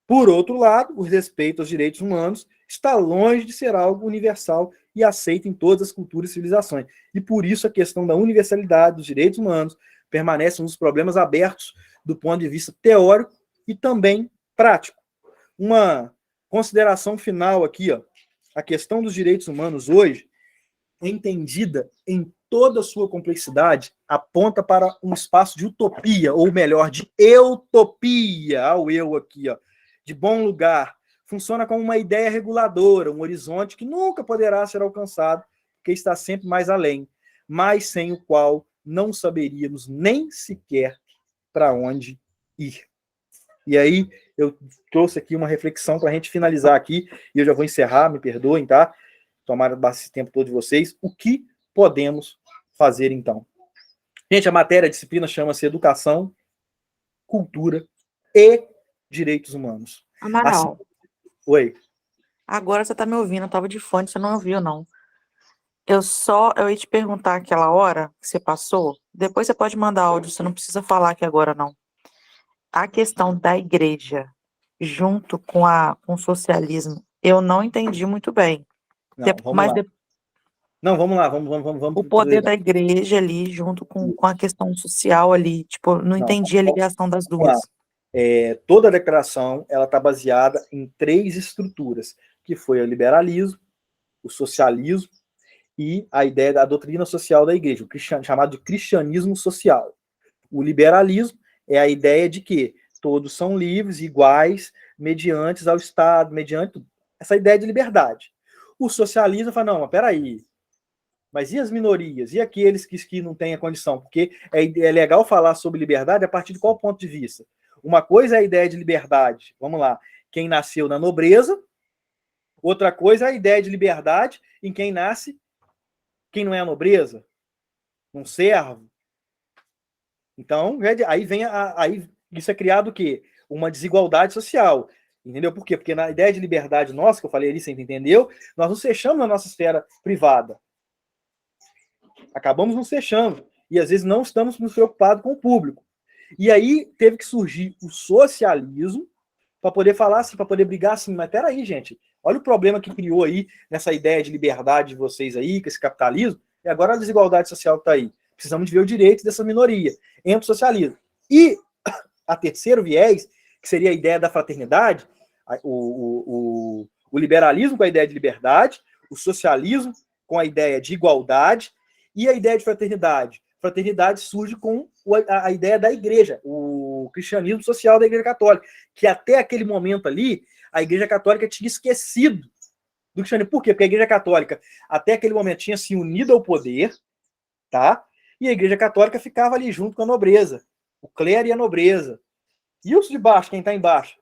Por outro lado, o respeito aos direitos humanos está longe de ser algo universal e aceito em todas as culturas e civilizações. E por isso a questão da universalidade dos direitos humanos permanece um dos problemas abertos do ponto de vista teórico e também prático. Uma consideração final aqui, ó. A questão dos direitos humanos hoje é entendida em toda a sua complexidade, aponta para um espaço de utopia, ou melhor, de eutopia, ao eu aqui, ó, de bom lugar. Funciona como uma ideia reguladora, um horizonte que nunca poderá ser alcançado, porque está sempre mais além, mas sem o qual não saberíamos nem sequer para onde ir. E aí, eu trouxe aqui uma reflexão para a gente finalizar aqui, e eu já vou encerrar, me perdoem, tá? Tomaram esse tempo todo de vocês. O que podemos fazer, então? Gente, a matéria, a disciplina chama-se Educação, Cultura e Direitos Humanos. Amaral, Assim... Oi. agora você tá me ouvindo, eu tava de fone, você não ouviu, não. Eu ia te perguntar aquela hora que você passou, depois você pode mandar áudio, você não precisa falar aqui agora, não. A questão da igreja junto com o socialismo, eu não entendi muito bem. Não, vamos lá. Não, vamos lá, vamos. O poder da igreja ali, junto com a questão social ali, tipo, não entendi a ligação das duas. Toda a declaração, ela está baseada em 3 estruturas, que foi o liberalismo, o socialismo e a ideia da doutrina social da igreja, o chamado de cristianismo social. O liberalismo é a ideia de que todos são livres, iguais, mediante ao Estado, mediante essa ideia de liberdade. O socialismo fala, não, mas peraí, mas e as minorias? E aqueles que não têm a condição? Porque é legal falar sobre liberdade a partir de qual ponto de vista? Uma coisa é a ideia de liberdade, vamos lá, quem nasceu na nobreza, outra coisa é a ideia de liberdade em quem nasce, quem não é a nobreza, um servo. Então, aí isso é criado o quê? Uma desigualdade social. Entendeu? Por quê? Porque na ideia de liberdade nossa, que eu falei ali, você entendeu? Nós nos fechamos na nossa esfera privada. Acabamos nos fechando. E às vezes não estamos nos preocupados com o público. E aí teve que surgir o socialismo para poder falar assim, para poder brigar assim, mas peraí, gente, olha o problema que criou aí nessa ideia de liberdade de vocês aí, com esse capitalismo, e agora a desigualdade social que está aí. Precisamos de ver o direito dessa minoria. Entra o socialismo. E a terceiro viés, que seria a ideia da fraternidade, o liberalismo com a ideia de liberdade, o socialismo com a ideia de igualdade e a ideia de fraternidade. fraternidade surge com a ideia da igreja, o cristianismo social da Igreja Católica, que até aquele momento ali, a Igreja Católica tinha esquecido do cristianismo. Por quê? Porque a Igreja Católica, até aquele momento, tinha se unido ao poder, tá? E a Igreja Católica ficava ali junto com a nobreza, o clero e a nobreza. E os de baixo, quem está embaixo?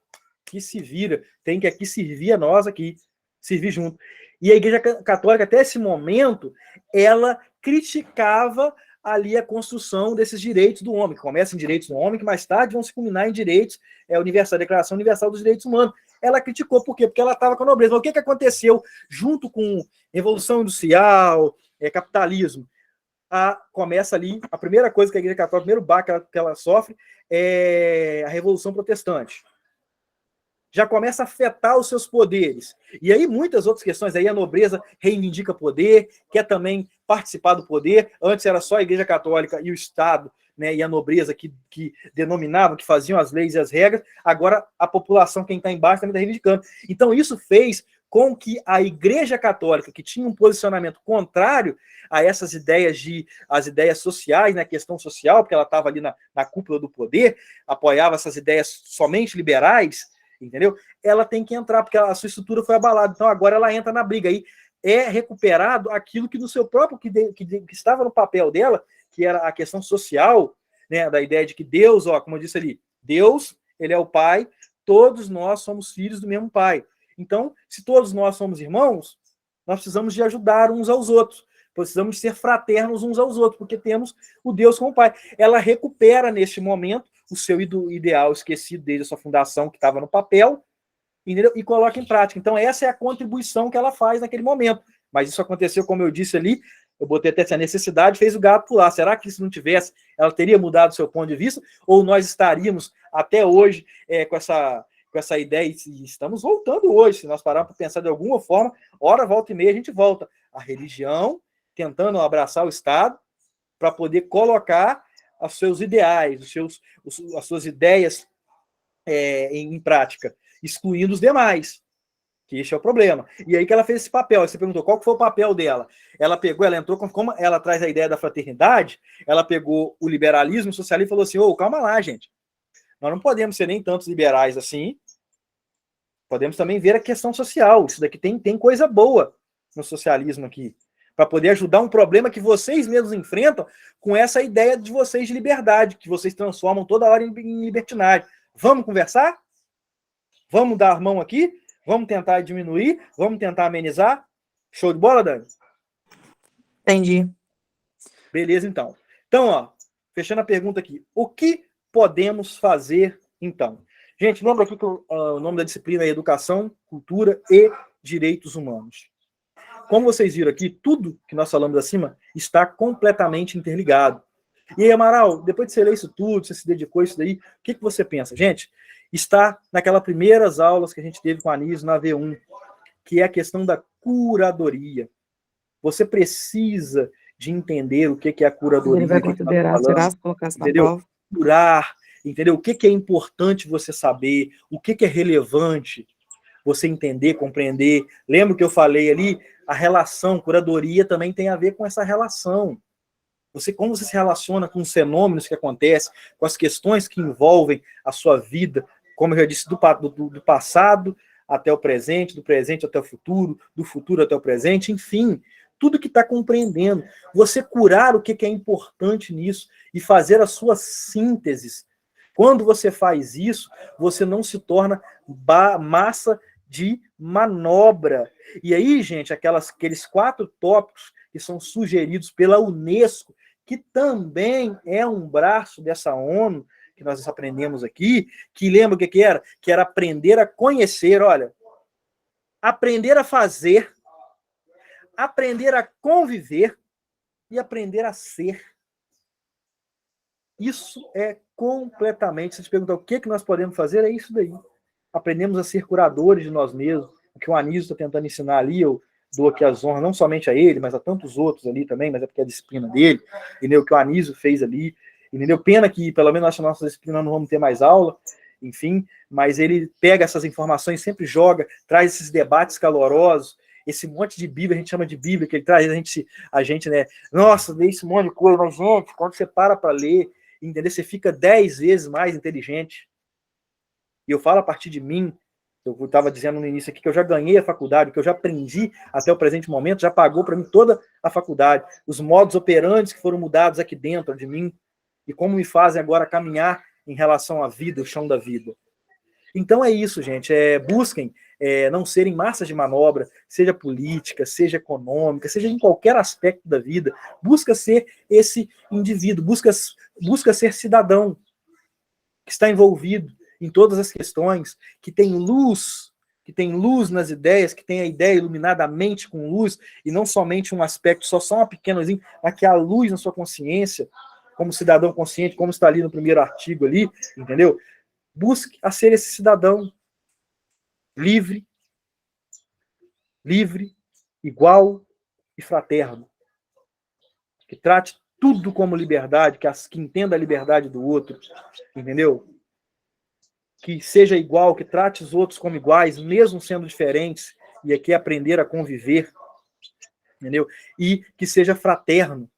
Que se vira, tem que aqui servir a nós aqui, servir junto. E a Igreja Católica, até esse momento, ela criticava ali a construção desses direitos do homem, que começa em direitos do homem, que mais tarde vão se culminar em direitos, a Declaração Universal dos Direitos Humanos. Ela criticou, por quê? Porque ela estava com a nobreza. Mas o que aconteceu junto com Revolução Industrial, capitalismo? Começa ali, a primeira coisa que a Igreja Católica, o primeiro baque que ela sofre é a Revolução Protestante. Já começa a afetar os seus poderes. E aí muitas outras questões, aí a nobreza reivindica poder, quer também participar do poder. Antes era só a Igreja Católica e o Estado, né, e a nobreza que denominavam, que faziam as leis e as regras. Agora a população, quem está embaixo, também está reivindicando. Então isso fez com que a Igreja Católica, que tinha um posicionamento contrário a essas ideias as ideias sociais, né, a questão social, porque ela estava ali na cúpula do poder, apoiava essas ideias somente liberais, entendeu? Ela tem que entrar, porque a sua estrutura foi abalada. Então agora ela entra na briga. Aí é recuperado aquilo que no seu próprio, que estava no papel dela, que era a questão social, né, da ideia de que Deus, como eu disse ali, Deus, ele é o Pai, todos nós somos filhos do mesmo Pai. Então, se todos nós somos irmãos, nós precisamos de ajudar uns aos outros, precisamos de ser fraternos uns aos outros, porque temos o Deus como Pai. Ela recupera, neste momento, o seu ideal esquecido desde a sua fundação, que estava no papel, entendeu? E coloca em prática. Então, essa é a contribuição que ela faz naquele momento. Mas isso aconteceu, como eu disse ali, eu botei até essa necessidade, fez o gato pular. Será que se não tivesse, ela teria mudado o seu ponto de vista? Ou nós estaríamos, até hoje, com essa ideia, e estamos voltando hoje, se nós pararmos para pensar de alguma forma, hora, volta e meia, a gente volta. A religião, tentando abraçar o Estado, para poder colocar os seus ideais, as suas ideias em prática, excluindo os demais, que esse é o problema. E aí que ela fez esse papel. Você perguntou qual que foi o papel dela. Ela entrou, como ela traz a ideia da fraternidade, ela pegou o liberalismo, o socialismo e falou assim, calma lá, gente. Nós não podemos ser nem tantos liberais assim, podemos também ver a questão social. Isso daqui tem coisa boa no socialismo aqui, para poder ajudar um problema que vocês mesmos enfrentam com essa ideia de vocês de liberdade, que vocês transformam toda hora em libertinagem. Vamos conversar? Vamos dar a mão aqui? Vamos tentar diminuir? Vamos tentar amenizar? Show de bola, Dani? Entendi. Beleza, então. Então, fechando a pergunta aqui. O que podemos fazer, então? Gente, lembra aqui que o nome da disciplina é Educação, Cultura e Direitos Humanos. Como vocês viram aqui, tudo que nós falamos acima está completamente interligado. E aí, Amaral, depois de você ler isso tudo, você se dedicou a isso daí, o que você pensa? Gente, está naquelas primeiras aulas que a gente teve com a Anísio na V1, que é a questão da curadoria. Você precisa de entender o que é a curadoria. Ele vai considerar, será se colocasse na prova? Curar, entendeu? O que é importante você saber, o que é relevante você entender, compreender. Lembra que eu falei ali? A relação, curadoria também tem a ver com essa relação. Como você se relaciona com os fenômenos que acontecem, com as questões que envolvem a sua vida, como eu já disse, do passado até o presente, do presente até o futuro, do futuro até o presente, enfim, tudo que está compreendendo. Você curar o que é importante nisso e fazer as suas sínteses. Quando você faz isso, você não se torna massa de manobra. E aí, gente, aqueles 4 tópicos que são sugeridos pela Unesco, que também é um braço dessa ONU, que nós aprendemos aqui, que lembra o que era? Que era aprender a conhecer, olha, aprender a fazer, aprender a conviver e aprender a ser. Isso é completamente, se te perguntar o que nós podemos fazer, é isso daí. Aprendemos a ser curadores de nós mesmos, o que o Anísio está tentando ensinar ali, eu dou aqui as honras, não somente a ele, mas a tantos outros ali também, mas é porque é a disciplina dele, entendeu? O que o Anísio fez ali, entendeu? Pena que, pelo menos, na nossa disciplina não vamos ter mais aula, enfim, mas ele pega essas informações, sempre joga, traz esses debates calorosos, esse monte de Bíblia, a gente chama de Bíblia, que ele traz a gente, né? Nossa, lê esse monte de coisa, mas, gente, quando você para ler, entender, você fica 10 vezes mais inteligente. E eu falo a partir de mim, eu estava dizendo no início aqui que eu já ganhei a faculdade, que eu já aprendi até o presente momento, já pagou para mim toda a faculdade, os modos operantes que foram mudados aqui dentro de mim, e como me fazem agora caminhar em relação à vida, o chão da vida. Então é isso, gente. Busquem não serem massas de manobra, seja política, seja econômica, seja em qualquer aspecto da vida. Busca ser esse indivíduo, busca ser cidadão que está envolvido em todas as questões, que tem luz nas ideias, que tem a ideia iluminada, a mente com luz, e não somente um aspecto, só uma pequenozinho, mas que há luz na sua consciência, como cidadão consciente, como está ali no primeiro artigo ali, entendeu? Busque a ser esse cidadão livre, igual e fraterno, que trate tudo como liberdade, que entenda a liberdade do outro, entendeu? Que seja igual, que trate os outros como iguais, mesmo sendo diferentes, e aqui aprender a conviver, entendeu? E que seja fraterno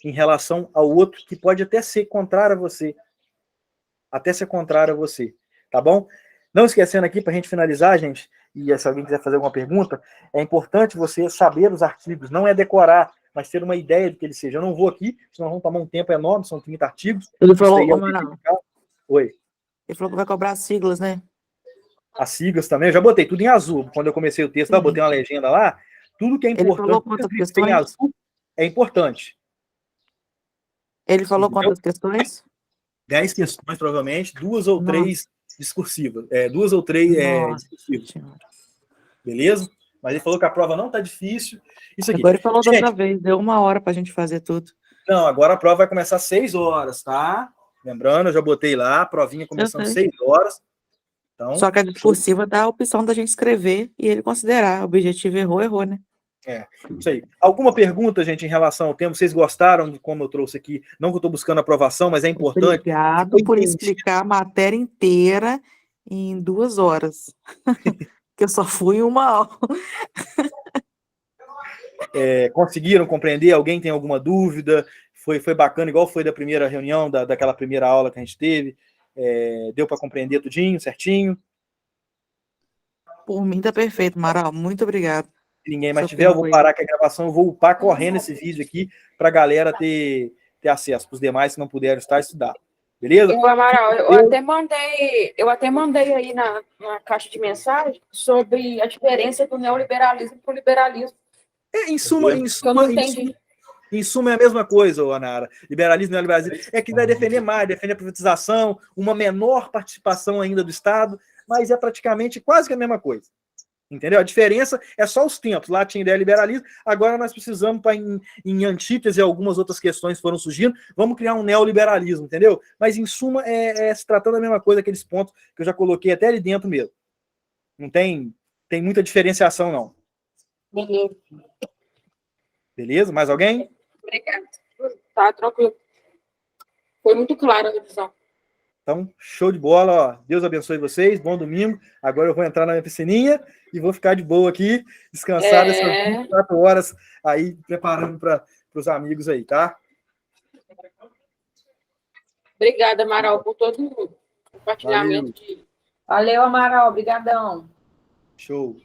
em relação ao outro, que pode até ser contrário a você, tá bom? Não esquecendo aqui, para a gente finalizar, gente, e se alguém quiser fazer alguma pergunta, é importante você saber os artigos, não é decorar, mas ter uma ideia do que ele seja. Eu não vou aqui, senão vamos tomar um tempo enorme, são 30 artigos. Ele falou, Amaral, Oi. ele falou que vai cobrar as siglas, né? As siglas também, eu já botei tudo em azul. Quando eu comecei o texto, eu botei uma legenda lá. Tudo que é importante, ele falou quantas que tem em questões? azul, é importante. Ele falou Entendeu? quantas questões? 10 questões, provavelmente, 2 ou 3 discursivas. 2 ou 3 discursivas. Senhora. Beleza? Mas ele falou que a prova não está difícil. Isso aqui. Agora ele falou da Gente, outra vez, deu 1 hora para a gente fazer tudo. não, agora a prova vai começar às 6 horas, tá? Lembrando, eu já botei lá, a provinha começando às 6 horas. Então, Só que a discursiva dá a opção da gente escrever e ele considerar. O objetivo errou, né? Isso aí. Alguma pergunta, gente, em relação ao tema? Vocês gostaram de como eu trouxe aqui? Não que eu estou buscando aprovação, mas é importante. Obrigado por explicar a matéria inteira em 2 horas. Que eu só fui 1 aula. Conseguiram compreender? Alguém tem alguma dúvida? Foi bacana, igual foi da primeira reunião, daquela primeira aula que a gente teve? Deu para compreender tudinho, certinho? Por mim tá perfeito, Amaral. Muito obrigado. Se ninguém mais tiver, eu vou parar aqui a gravação, eu vou upar correndo esse vídeo aqui para a galera ter acesso, para os demais que não puderam estar, estudar. Beleza? Amaral, eu até mandei aí na caixa de mensagem sobre a diferença do neoliberalismo para o liberalismo. Em suma, é a mesma coisa, Anara. Liberalismo e neoliberalismo. É que vai defender mais, defende a privatização, uma menor participação ainda do Estado, mas é praticamente quase que a mesma coisa. Entendeu? A diferença é só os tempos. Lá tinha ideia liberalismo, agora nós precisamos, em antítese, algumas outras questões foram surgindo, vamos criar um neoliberalismo, entendeu? Mas, em suma, se tratando da mesma coisa, aqueles pontos que eu já coloquei até ali dentro mesmo. Não tem muita diferenciação, não. Beleza. Beleza? Mais alguém? Obrigada. Tá, tranquilo. Foi muito clara a revisão. Então, show de bola, ó. Deus abençoe vocês, bom domingo. Agora eu vou entrar na minha piscininha e vou ficar de boa aqui, descansar essas 24 horas aí, preparando para os amigos aí, tá? Obrigada, Amaral, por todo o compartilhamento. Valeu. Valeu, Amaral. Obrigadão. Show.